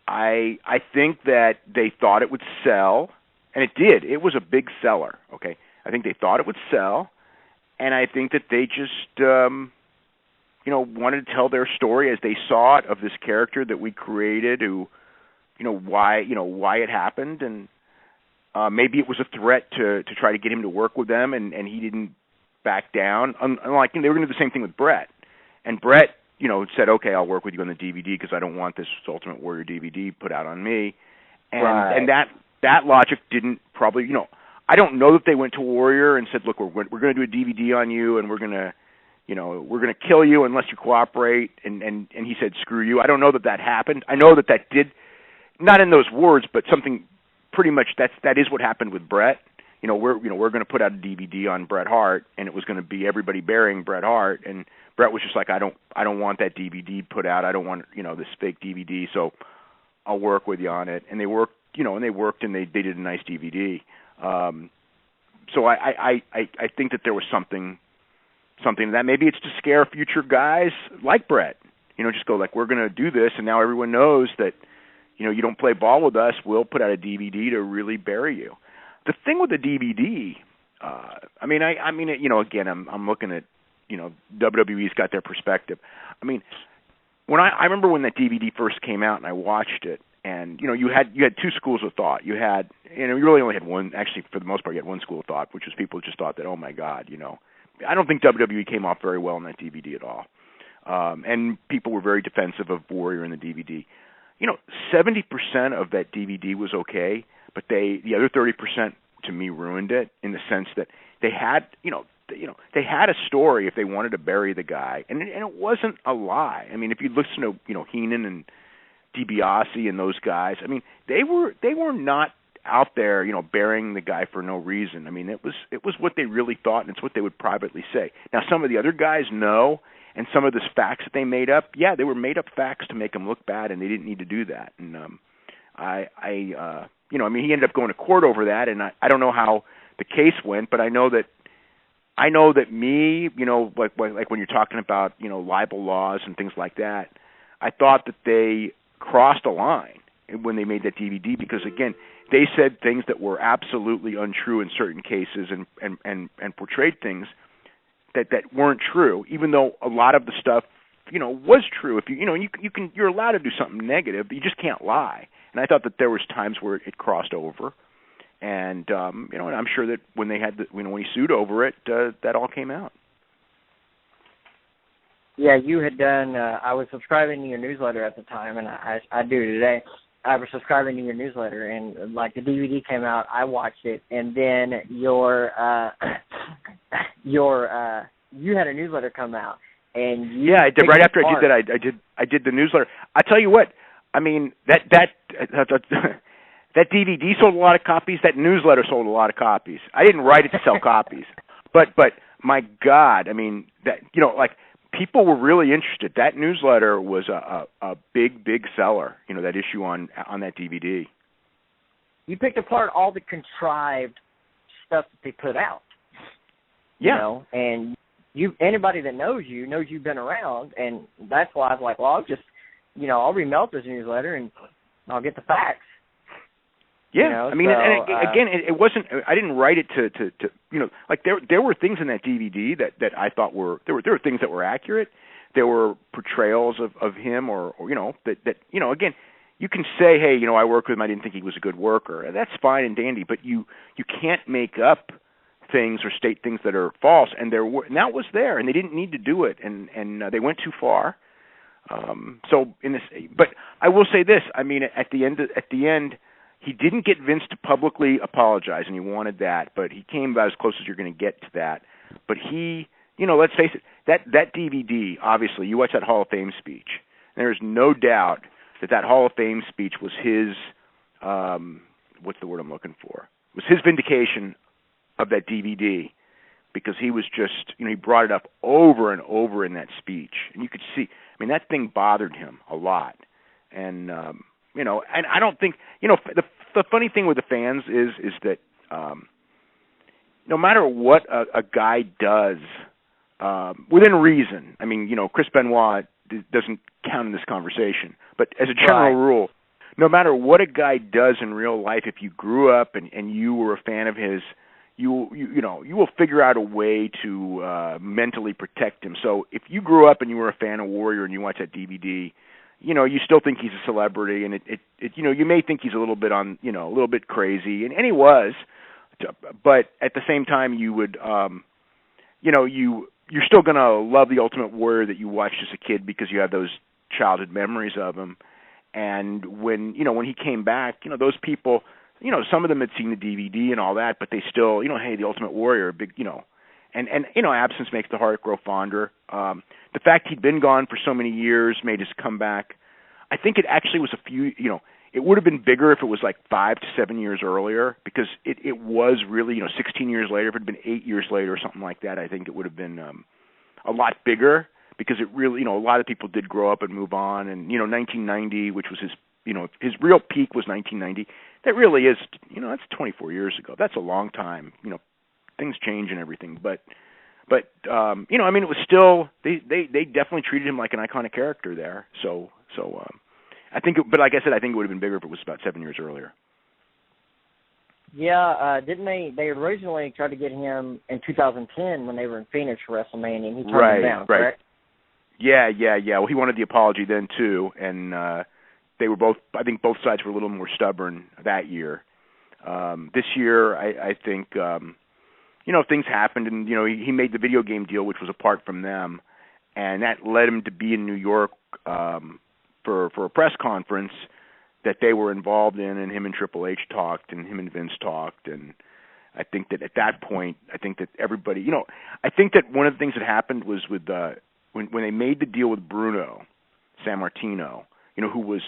I think that they thought it would sell, and it did. It was a big seller, okay? I think they thought it would sell, and I think that they just, wanted to tell their story as they saw it of this character that we created who, why it happened, and maybe it was a threat to try to get him to work with them, and he didn't back down. Unlike, they were going to do the same thing with Brett, and Brett, said, okay, I'll work with you on the DVD because I don't want this Ultimate Warrior DVD put out on me. And that logic didn't probably, I don't know that they went to Warrior and said, look, we're going to do a DVD on you, and we're going to kill you unless you cooperate. And he said, screw you. I don't know that happened. I know that did, not in those words, but something pretty much that is what happened with Brett. We're going to put out a DVD on Bret Hart, and it was going to be everybody burying Bret Hart, and Brett was just like, I don't want that DVD put out. I don't want this fake DVD. So I'll work with you on it. And they worked, and they did a nice DVD. So I think that there was something that maybe it's to scare future guys like Brett. Just go like, we're going to do this, and now everyone knows that you don't play ball with us. We'll put out a DVD to really bury you. The thing with the DVD, again, I'm looking at. WWE's got their perspective. I mean, I remember when that DVD first came out and I watched it, and you had two schools of thought. You had, you really only had one. Actually, for the most part, you had one school of thought, which was people who just thought that, oh my God, I don't think WWE came off very well in that DVD at all. And people were very defensive of Warrior in the DVD. 70% of that DVD was okay, but the other 30% to me ruined it in the sense that they had, they had a story if they wanted to bury the guy, and it wasn't a lie. I mean, if you listen to Heenan and DiBiase and those guys, I mean, they were not out there, burying the guy for no reason. I mean, it was what they really thought, and it's what they would privately say. Now, some of the other guys know, and some of the facts that they made up, yeah, they were made up facts to make them look bad, and they didn't need to do that. And he ended up going to court over that, and I don't know how the case went, but I know that me, like when you're talking about, libel laws and things like that, I thought that they crossed a line when they made that DVD because, again, they said things that were absolutely untrue in certain cases and portrayed things that weren't true, even though a lot of the stuff, was true. If you're allowed to do something negative, but you just can't lie. And I thought that there was times where it crossed over, and and I'm sure that when they had when he sued over it, that all came out. Yeah, you had done. I was subscribing to your newsletter at the time, and I do today. I was subscribing to your newsletter, and like the DVD came out, I watched it, and then you had a newsletter come out, and I did right after I did that. I did the newsletter. I tell you what, I mean that DVD sold a lot of copies. That newsletter sold a lot of copies. I didn't write it to sell copies, but my God, I mean that people were really interested. That newsletter was a big seller. That issue on that DVD. You picked apart all the contrived stuff that they put out. Yeah. And anybody that knows you knows you've been around, and that's why I was like, well, I'll just, I'll read Meltzer's newsletter and I'll get the facts. Yeah, I mean, again, it wasn't. I didn't write it to there were things in that DVD that I thought were there were things that were accurate. There were portrayals of him, or that again, you can say, hey, I worked with him. I didn't think he was a good worker. That's fine and dandy, but you can't make up things or state things that are false. And that was there, and they didn't need to do it, and they went too far. But I will say this. I mean, at the end. He didn't get Vince to publicly apologize, and he wanted that, but he came about as close as you're going to get to that. But he, let's face it, that DVD, obviously, you watch that Hall of Fame speech, and there's no doubt that Hall of Fame speech was his, what's the word I'm looking for? It was his vindication of that DVD, because he was just, he brought it up over and over in that speech. And you could see, I mean, that thing bothered him a lot. And, and I don't think, the funny thing with the fans is that no matter what a guy does, within reason, I mean, Chris Benoit doesn't count in this conversation, but as a general rule, no matter what a guy does in real life, if you grew up and you were a fan of his, you will figure out a way to mentally protect him. So if you grew up and you were a fan of Warrior and you watch that DVD, you still think he's a celebrity, and it you may think he's a little bit a little bit crazy, and he was, but at the same time, you would, you're still gonna love the Ultimate Warrior that you watched as a kid because you have those childhood memories of him, and when he came back, those people, some of them had seen the DVD and all that, but they still, hey, the Ultimate Warrior, big, and absence makes the heart grow fonder. The fact he'd been gone for so many years made his comeback. I think it actually was a few, it would have been bigger if it was like 5 to 7 years earlier, because it was really, 16 years later. If it had been 8 years later or something like that, I think it would have been a lot bigger, because it really, a lot of people did grow up and move on. And, 1990, which was his real peak was 1990. That really is, that's 24 years ago. That's a long time. Things change and everything, but I mean, it was still, they definitely treated him like an iconic character there. So I think, but like I said, I think it would have been bigger if it was about 7 years earlier. Yeah, didn't they originally tried to get him in 2010 when they were in Phoenix for WrestleMania, and he turned him down, correct? Yeah. Well, he wanted the apology then too, and they were both, I think both sides were a little more stubborn that year. This year, I think, things happened, and, he made the video game deal, which was apart from them, and that led him to be in New York for a press conference that they were involved in, and him and Triple H talked, and him and Vince talked, and I think that at that point, I think that everybody, I think that one of the things that happened was with when they made the deal with Bruno Sammartino, who was,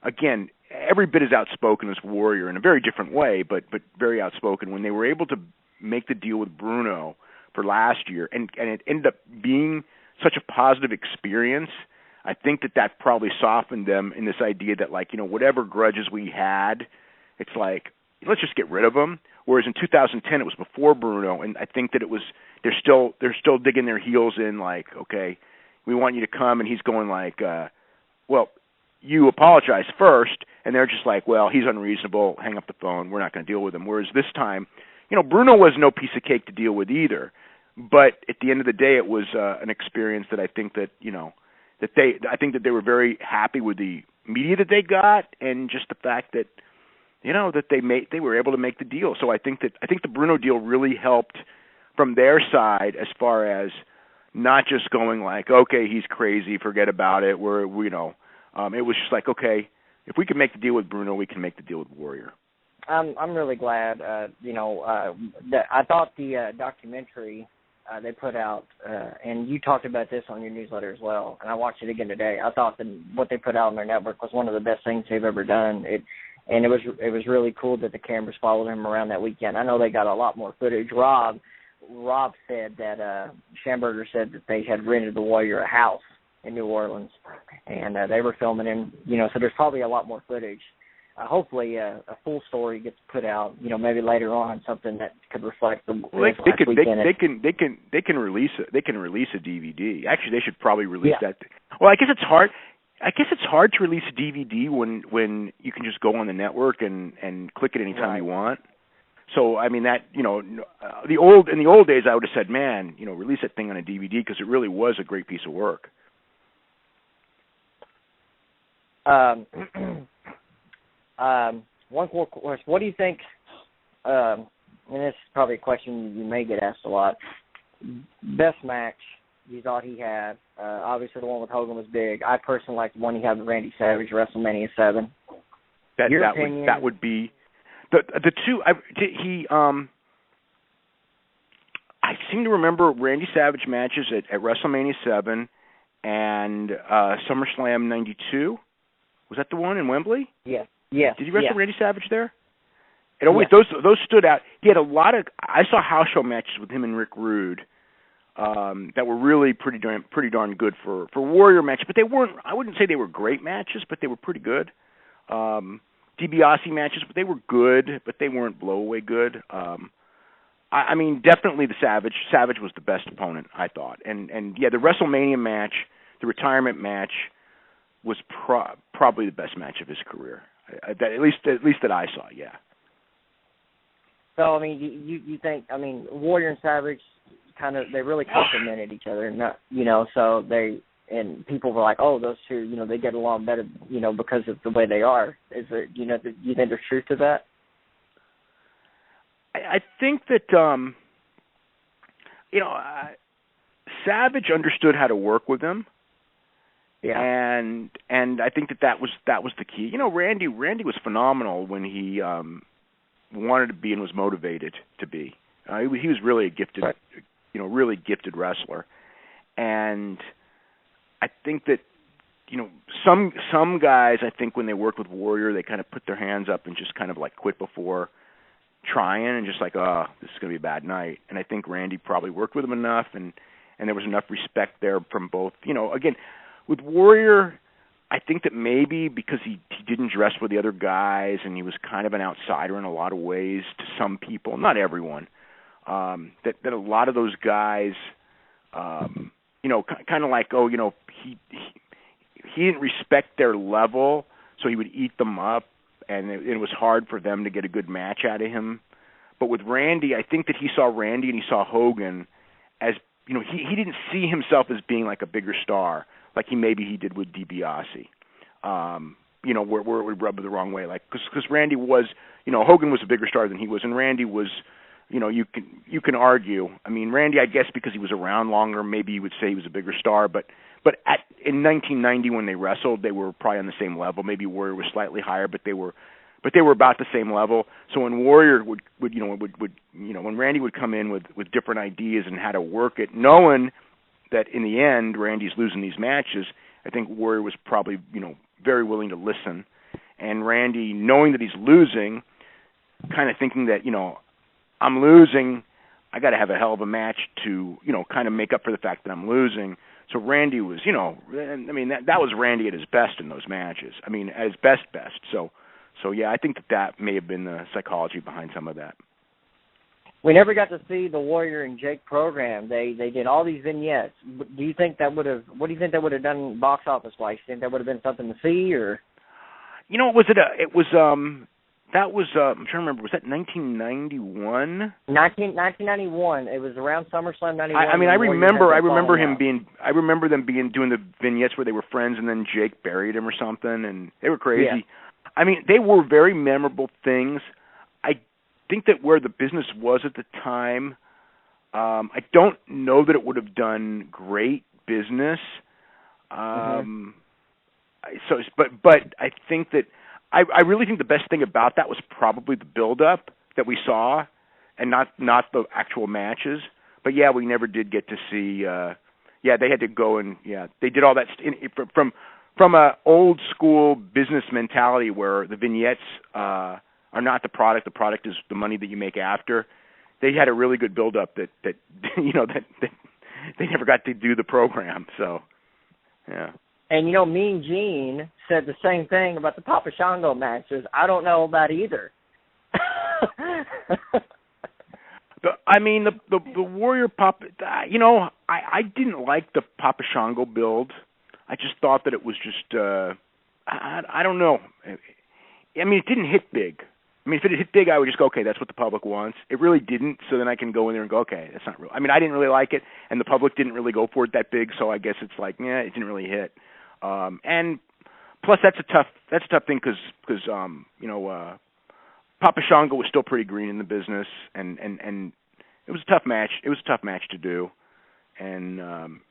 again, every bit as outspoken as Warrior in a very different way, but very outspoken. When they were able to make the deal with Bruno for last year, and it ended up being such a positive experience, I think that probably softened them in this idea that, whatever grudges we had, it's like, let's just get rid of them. Whereas in 2010, it was before Bruno, and I think that it was, they're still digging their heels in, like, okay, we want you to come, and he's going like, well, you apologize first, and they're just like, well, he's unreasonable, hang up the phone, we're not going to deal with him. Whereas this time, Bruno was no piece of cake to deal with either. But at the end of the day, it was an experience that I think that I think that they were very happy with the media that they got, and just the fact that that they were able to make the deal. So I think the Bruno deal really helped from their side as far as not just going like, okay, he's crazy, forget about it. It was just like, okay, if we can make the deal with Bruno, we can make the deal with Warrior. I'm really glad. I thought the documentary they put out, and you talked about this on your newsletter as well, and I watched it again today. I thought that what they put out on their network was one of the best things they've ever done. It was really cool that the cameras followed him around that weekend. I know they got a lot more footage. Rob said that Schamberger said that they had rented the Warrior a house in New Orleans, and they were filming him. So there's probably a lot more footage. Hopefully, a full story gets put out. Maybe later on, something that could reflect the. Well, they can release it. They can release a DVD. Actually, they should probably release that. Well, I guess it's hard. It's hard to release a DVD when you can just go on the network and click it anytime you want. So I mean that in the old days I would have said, man, release that thing on a DVD because it really was a great piece of work. One more question. What do you think, and this is probably a question you may get asked a lot, best match you thought he had? Obviously the one with Hogan was big. I personally like the one he had with Randy Savage, WrestleMania 7. That would be the two. I seem to remember Randy Savage matches at WrestleMania 7 and SummerSlam 92. Was that the one in Wembley? Yeah. Yeah. Did you wrestle Randy Savage there? It always those stood out. He had a lot of. I saw house show matches with him and Rick Rude that were really pretty darn good for Warrior matches, but they weren't. I wouldn't say they were great matches, but they were pretty good. DiBiase matches, but they were good, but they weren't blowaway good. I mean, definitely the Savage. Savage was the best opponent, I thought, and the WrestleMania match, the retirement match, was probably the best match of his career. At least that I saw, yeah. So I mean, you think Warrior and Savage they really complemented each other, so and people were like, oh, those two, they get along better, because of the way they are. Is there, do you think there's truth to that? I think that Savage understood how to work with him. Yeah, and I think that was the key. Randy was phenomenal when he wanted to be and was motivated to be. He was really a gifted, really gifted wrestler, and I think that some guys, I think when they work with Warrior, they kind of put their hands up and just kind of like quit before trying and just like, oh, this is going to be a bad night. And I think Randy probably worked with him enough, and there was enough respect there from both. Again. With Warrior, I think that maybe because he didn't dress with the other guys and he was kind of an outsider in a lot of ways to some people, not everyone, that a lot of those guys, kind of like, he didn't respect their level, so he would eat them up, and it was hard for them to get a good match out of him. But with Randy, I think that he saw Randy and he saw Hogan as, he didn't see himself as being like a bigger star, like he did with DiBiase, where it would rub the wrong way. Like, because Randy was, Hogan was a bigger star than he was, and Randy was, you can argue. I mean, Randy, I guess because he was around longer, maybe you would say he was a bigger star, but in 1990 when they wrestled, they were probably on the same level. Maybe Warrior was slightly higher, but they were about the same level. So when Warrior would when Randy would come in with different ideas and how to work it, knowing that in the end Randy's losing these matches, I think Warrior was probably, very willing to listen. And Randy, knowing that he's losing, kind of thinking that, I'm losing, I got to have a hell of a match to, kind of make up for the fact that I'm losing. So Randy was, that was Randy at his best in those matches. I mean, at his best. So yeah, I think that may have been the psychology behind some of that. We never got to see the Warrior and Jake program. They did all these vignettes. Do you think that would have? What do you think that would have done box office wise? Do you think that would have been something to see, or? That was I'm trying to remember. Was that 1991? 1991. It was around SummerSlam 91. I remember him being. I remember them doing the vignettes where they were friends, and then Jake buried him or something, and they were crazy. Yeah. I mean, they were very memorable things. I think that where the business was at the time, I don't know that it would have done great business. But I think that. I really think the best thing about that was probably the build-up that we saw, and not the actual matches. But yeah, we never did get to see. They had to go and they did all that from a old school business mentality where the vignettes are not the product. The product is the money that you make after. They had a really good build-up that that they never got to do the program. So yeah. And, Mean Gene said the same thing about the Papa Shango matches. I don't know about either. The Warrior Papa, I didn't like the Papa Shango build. I just thought that it was just, I don't know. I mean, it didn't hit big. I mean, if it had hit big, I would just go, okay, that's what the public wants. It really didn't, so then I can go in there and go, okay, that's not real. I mean, I didn't really like it, and the public didn't really go for it that big, so I guess it's like, it didn't really hit. And plus, that's a tough thing because Papa Shango was still pretty green in the business, and it was a tough match. It was a tough match to do, and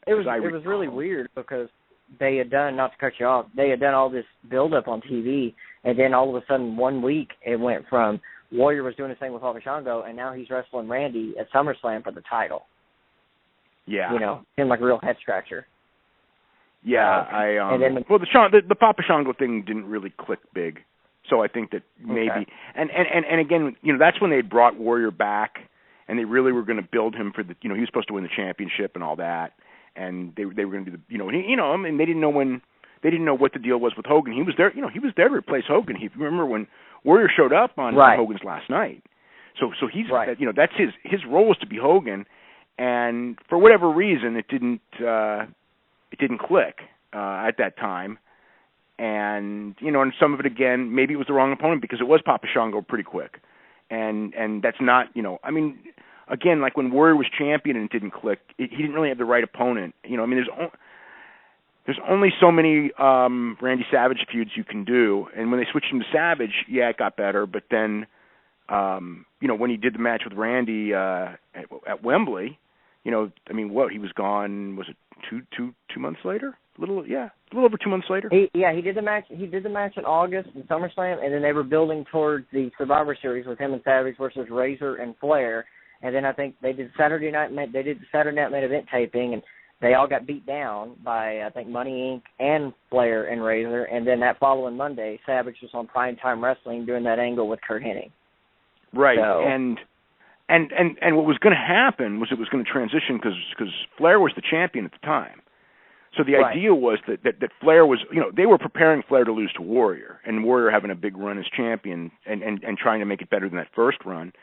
it was really weird because they had done, not to cut you off, they had done all this build up on TV, and then all of a sudden 1 week it went from Warrior was doing the same with Papa Shango, and now he's wrestling Randy at SummerSlam for the title. Yeah, seemed like a real head scratcher. Yeah, the Papa Shango thing didn't really click big, so I think that maybe and again, that's when they brought Warrior back, and they really were going to build him for the, he was supposed to win the championship and all that, and they were going to do the, I mean, they didn't know what the deal was with Hogan. He was there, he was there to replace Hogan. If you remember when Warrior showed up on Hogan's last night, so he's that's his role was to be Hogan, and for whatever reason it didn't click at that time, and and some of it again, maybe it was the wrong opponent because it was Papa Shango pretty quick, and that's not I mean, again, like when Warrior was champion and it didn't click, he didn't really have the right opponent. I mean, there's only so many Randy Savage feuds you can do, and when they switched him to Savage, it got better, but then when he did the match with Randy at Wembley, I mean, he was gone, was it two months later? A little over 2 months later. He did the match. He did the match in August in SummerSlam, and then they were building towards the Survivor Series with him and Savage versus Razor and Flair. And then I think they did the Saturday night main event taping, and they all got beat down by I think Money Inc. and Flair and Razor. And then that following Monday, Savage was on Primetime Wrestling doing that angle with Kurt Hennig. Right, so, and what was going to happen was it was going to transition because Flair was the champion at the time. So the idea was that Flair was, they were preparing Flair to lose to Warrior, and Warrior having a big run as champion and trying to make it better than that first run.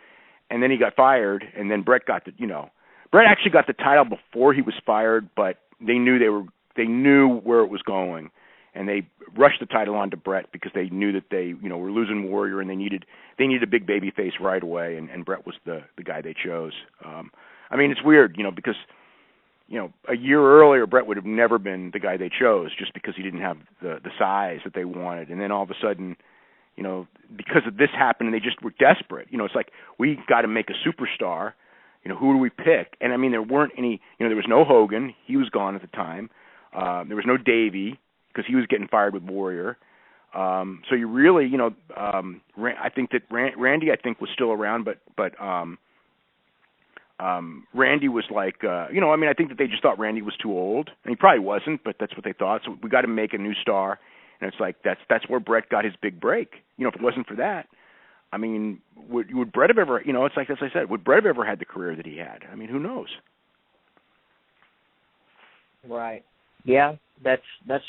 And then he got fired, and then Brett got Brett actually got the title before he was fired, but they knew where it was going, and they rushed the title onto Brett because they knew that they were losing Warrior, and they needed a big baby face right away, and Brett was the guy they chose. I mean, it's weird, because a year earlier Brett would have never been the guy they chose just because he didn't have the size that they wanted, and then all of a sudden, because of this happened, and they just were desperate. It's like, we got to make a superstar. Who do we pick? And I mean, there weren't any. There was no Hogan; he was gone at the time. There was no Davey because he was getting fired with Warrior. So you really, I think that Randy, I think, was still around, but Randy was like, I mean, I think that they just thought Randy was too old, and he probably wasn't, but that's what they thought. So we got to make a new star, and it's like that's where Brett got his big break. If it wasn't for that, I mean, would Brett have ever? It's like, as I said, would Brett have ever had the career that he had? I mean, who knows? Right. Yeah, that's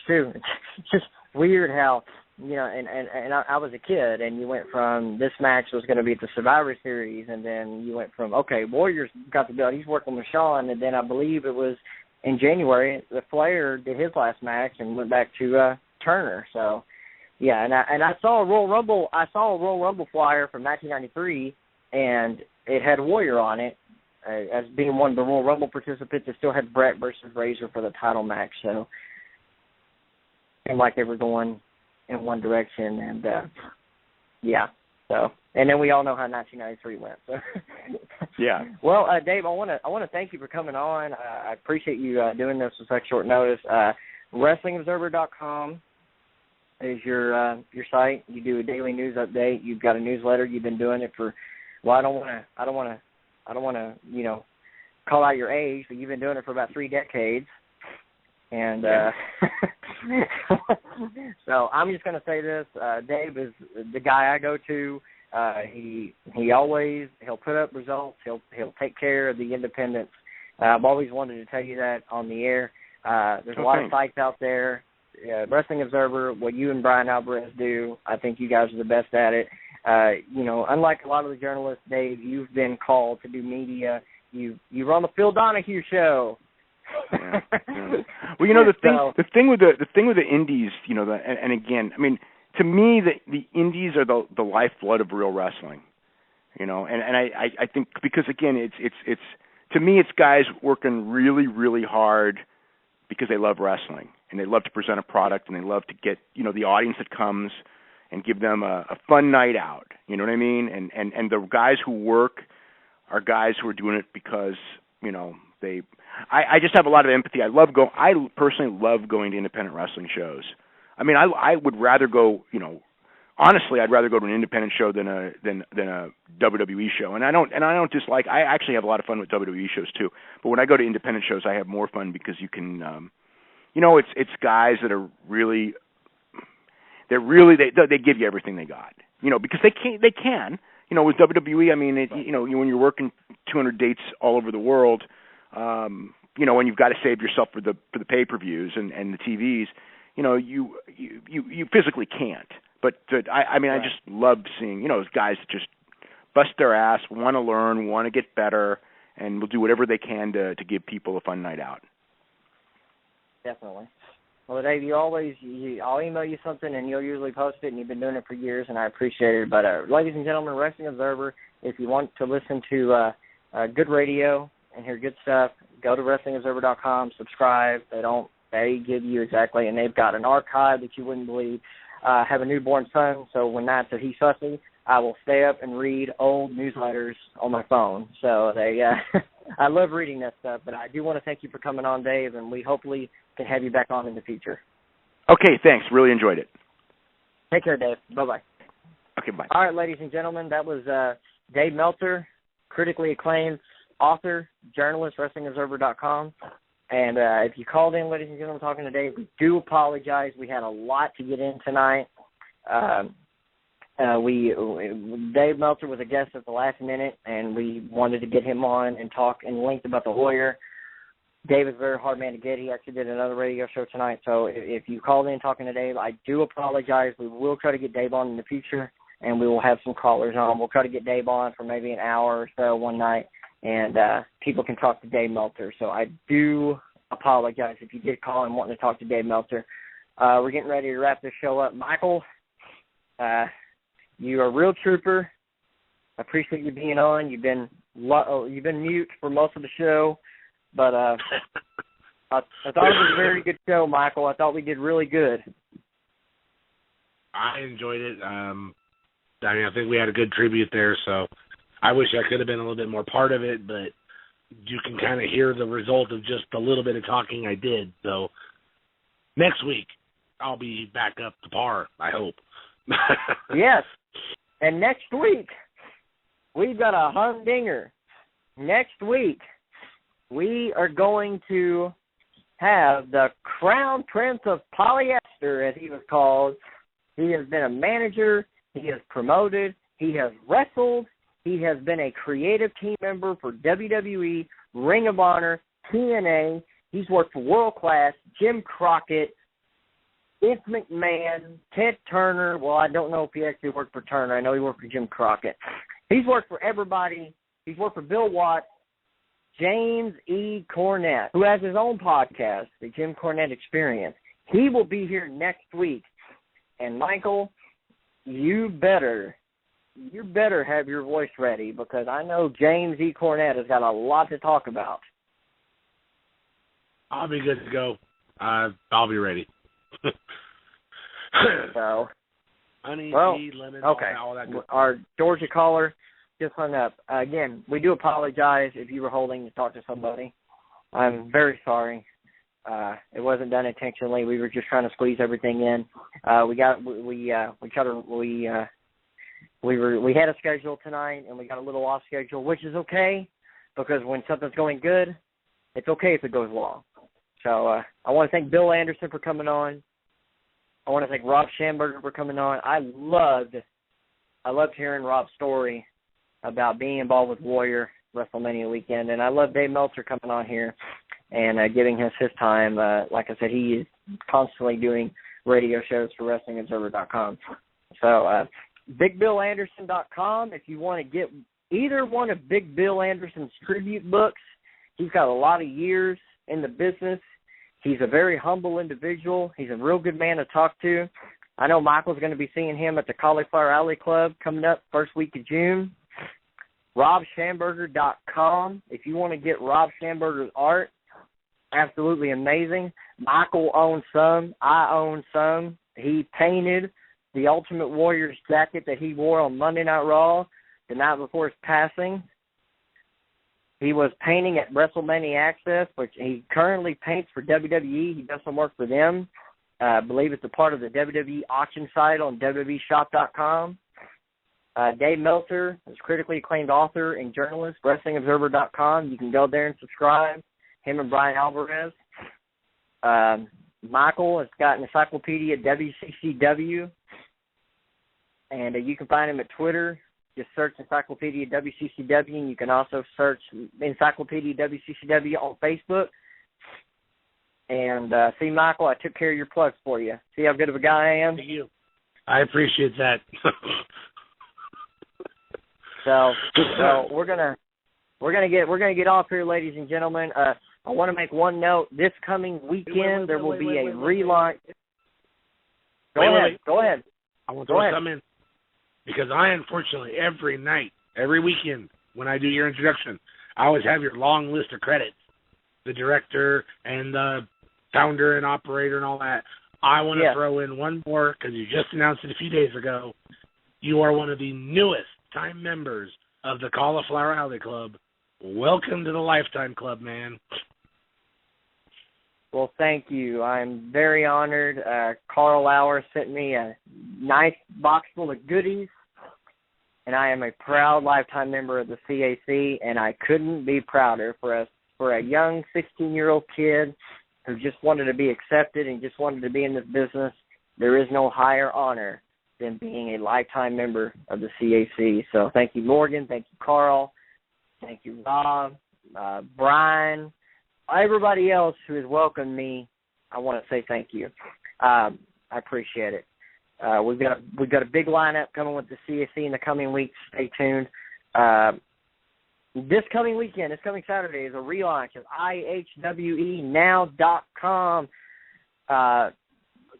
true. It's just weird how, and I was a kid, and you went from this match was going to be at the Survivor Series, and then you went from, okay, Warrior's got the belt, he's working with Shawn, and then I believe it was in January, the Flair did his last match and went back to Turner. So Yeah, and I saw a Royal Rumble. I saw a Royal Rumble flyer from 1993, and it had Warrior on it as being one of the Royal Rumble participants. It still had Brett versus Razor for the title match. So it seemed like they were going in one direction, and yeah. So, and then we all know how 1993 went. So. Yeah. Well, Dave, I want to thank you for coming on. I appreciate you doing this with such short notice. WrestlingObserver.com is your site. You do a daily news update. You've got a newsletter. You've been doing it for. Well, I don't want to call out your age, but you've been doing it for about 3 decades. And so I'm just going to say this: Dave is the guy I go to. He'll put up results. He'll take care of the independents. I've always wanted to tell you that on the air. There's a lot of sites out there. Wrestling Observer, what you and Brian Alvarez do, I think you guys are the best at it. Unlike a lot of the journalists, Dave, you've been called to do media. You run the Phil Donahue show. Yeah. Well, the thing with the indies, and again, I mean, to me, the indies are the lifeblood of real wrestling, and I think because again, it's to me, it's guys working really, really hard because they love wrestling and they love to present a product and they love to get the audience that comes and give them a fun night out. You know what I mean? And the guys who work are guys who are doing it because they. I just have a lot of empathy. I personally love going to independent wrestling shows. I mean, I would rather go. Honestly, I'd rather go to an independent show than a WWE show. And I don't dislike. I actually have a lot of fun with WWE shows too. But when I go to independent shows, I have more fun because you can. It's guys that are really. They give you everything they got. Because they can. With WWE, I mean, when you're working 200 dates all over the world. And you've got to save yourself for the pay-per-views and the TVs, you physically can't. But I mean, right. I just love seeing, guys that just bust their ass, want to learn, want to get better, and will do whatever they can to give people a fun night out. Definitely. Well, Dave, I'll email you something, and you'll usually post it, and you've been doing it for years, and I appreciate it. But ladies and gentlemen, Wrestling Observer, if you want to listen to good radio and hear good stuff, go to WrestlingObserver.com, subscribe. They give you exactly, and they've got an archive that you wouldn't believe. I have a newborn son, so when that's he's fussy, I will stay up and read old newsletters on my phone. So I love reading that stuff, but I do want to thank you for coming on, Dave, and we hopefully can have you back on in the future. Okay, thanks. Really enjoyed it. Take care, Dave. Bye-bye. Okay, bye. All right, ladies and gentlemen, that was Dave Meltzer, critically acclaimed author, journalist, WrestlingObserver.com. And if you called in, ladies and gentlemen, talking to Dave, we do apologize. We had a lot to get in tonight. Dave Meltzer was a guest at the last minute, and we wanted to get him on and talk in length about the Warrior. Dave is a very hard man to get. He actually did another radio show tonight. So if you called in talking to Dave, I do apologize. We will try to get Dave on in the future, and we will have some callers on. We'll try to get Dave on for maybe an hour or so one night. And people can talk to Dave Meltzer. So I do apologize if you did call and wanting to talk to Dave Meltzer. We're getting ready to wrap this show up. Michael, you are a real trooper. I appreciate you being on. You've been mute for most of the show, but I thought it was a very good show, Michael. I thought we did really good. I enjoyed it. I think we had a good tribute there, so I wish I could have been a little bit more part of it, but you can kind of hear the result of just a little bit of talking I did. So next week, I'll be back up to par, I hope. Yes. And next week, we've got a humdinger. Next week, we are going to have the Crown Prince of Polyester, as he was called. He has been a manager. He has promoted. He has wrestled. He has been a creative team member for WWE, Ring of Honor, TNA. He's worked for World Class, Jim Crockett, Vince McMahon, Ted Turner. Well, I don't know if he actually worked for Turner. I know he worked for Jim Crockett. He's worked for everybody. He's worked for Bill Watts, James E. Cornette, who has his own podcast, the Jim Cornette Experience. He will be here next week. And Michael, you better have your voice ready, because I know James E. Cornette has got a lot to talk about. I'll be good to go. I'll be ready. So, honey, tea, lemon, okay. all that good Our Georgia caller just hung up. Again, we do apologize if you were holding to talk to somebody. I'm very sorry. It wasn't done intentionally. We were just trying to squeeze everything in. We had a schedule tonight, and we got a little off schedule, which is okay, because when something's going good, it's okay if it goes long. So I want to thank Bill Anderson for coming on. I want to thank Rob Schamberger for coming on. I loved hearing Rob's story about being involved with Warrior WrestleMania weekend, and I love Dave Meltzer coming on here and giving us his time. Like I said, he is constantly doing radio shows for WrestlingObserver.com. So BigBillAnderson.com, if you want to get either one of Big Bill Anderson's tribute books. He's got a lot of years in the business. He's a very humble individual. He's a real good man to talk to. I know Michael's going to be seeing him at the Cauliflower Alley Club coming up first week of June. RobSchamberger.com. If you want to get Rob Schamberger's art, absolutely amazing. Michael owns some. I own some. He painted the Ultimate Warrior's jacket that he wore on Monday Night Raw the night before his passing. He was painting at WrestleMania Access, which he currently paints for WWE. He does some work for them. I believe it's a part of the WWE auction site on WWEshop.com. Dave Meltzer is a critically acclaimed author and journalist, WrestlingObserver.com. You can go there and subscribe. Him and Brian Alvarez. Michael has got Encyclopedia WCCW. And you can find him at Twitter. Just search Encyclopedia WCCW, and you can also search Encyclopedia WCCW on Facebook. And see, Michael, I took care of your plugs for you. See how good of a guy I am? Thank you. I appreciate that. So we're gonna get off here, ladies and gentlemen. I want to make one note. This coming weekend there will be a relaunch. Go ahead. I want to throw something in. Because I, unfortunately, every night, every weekend, when I do your introduction, I always have your long list of credits, the director and the founder and operator and all that. I want to throw in one more, because you just announced it a few days ago. You are one of the newest time members of the Cauliflower Alley Club. Welcome to the Lifetime Club, man. Well, thank you. I'm very honored. Carl Lauer sent me a nice box full of goodies, and I am a proud lifetime member of the CAC, and I couldn't be prouder for a young 16-year-old kid who just wanted to be accepted and just wanted to be in this business. There is no higher honor than being a lifetime member of the CAC. So thank you, Morgan. Thank you, Carl. Thank you, Rob, Brian. Everybody else who has welcomed me, I want to say thank you. I appreciate it. We've got a big lineup coming with the CSC in the coming weeks. Stay tuned. This coming weekend, this coming Saturday, is a relaunch of IHWEnow.com.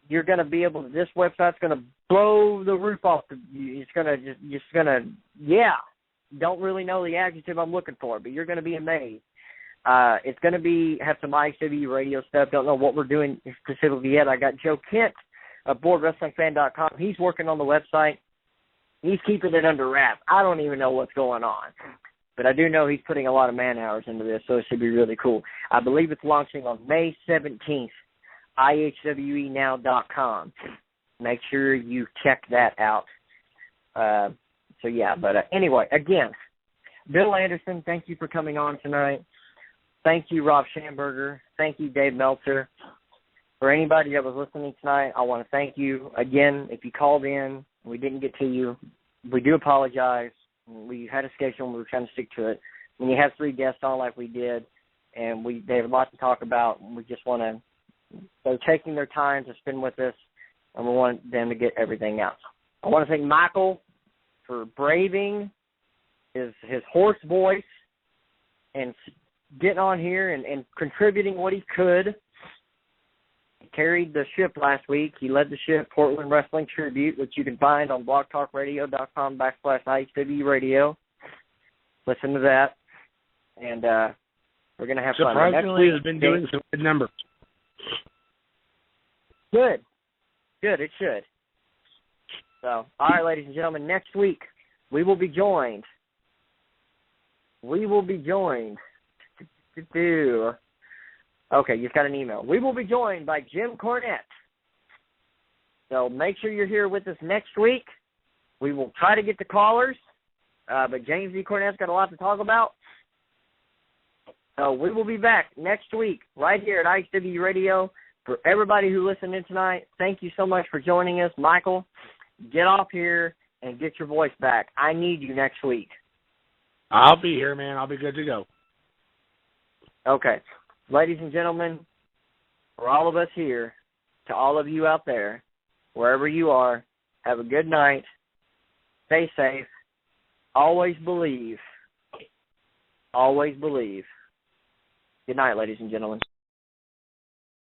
You're going to be able to, this website's going to blow the roof off. It's going to don't really know the adjective I'm looking for, but you're going to be amazed. It's going to have some IHWE radio stuff. Don't know what we're doing specifically yet. I got Joe Kent of BoardWrestlingFan.com. He's working on the website. He's keeping it under wraps. I don't even know what's going on. But I do know he's putting a lot of man-hours into this, so it should be really cool. I believe it's launching on May 17th, IHWEnow.com. Make sure you check that out. Anyway, again, Bill Anderson, thank you for coming on tonight. Thank you, Rob Schamberger. Thank you, Dave Meltzer. For anybody that was listening tonight, I want to thank you. Again, if you called in and we didn't get to you, we do apologize. We had a schedule and we were trying to stick to it. When you have 3 guests on like we did, and they have a lot to talk about, we just want to, they're taking their time to spend with us, and we want them to get everything out. I want to thank Michael for braving his hoarse voice and getting on here and contributing what he could. He carried the ship last week. He led the ship, Portland Wrestling Tribute, which you can find on blogtalkradio.com/IHWE radio. Listen to that. And we're going to have fun. Surprisingly, it's been doing some good numbers. Good. It should. So, all right, ladies and gentlemen, next week we will be joined. Okay, you've got an email. We will be joined by Jim Cornette. So make sure you're here with us next week. We will try to get the callers, but James E. Cornette's got a lot to talk about. So we will be back next week right here at IHWE Radio. For everybody who listened in tonight, thank you so much for joining us. Michael, get off here and get your voice back. I need you next week. I'll be here, man. I'll be good to go. Okay. Ladies and gentlemen, for all of us here, to all of you out there, wherever you are, have a good night. Stay safe. Always believe. Always believe. Good night, ladies and gentlemen.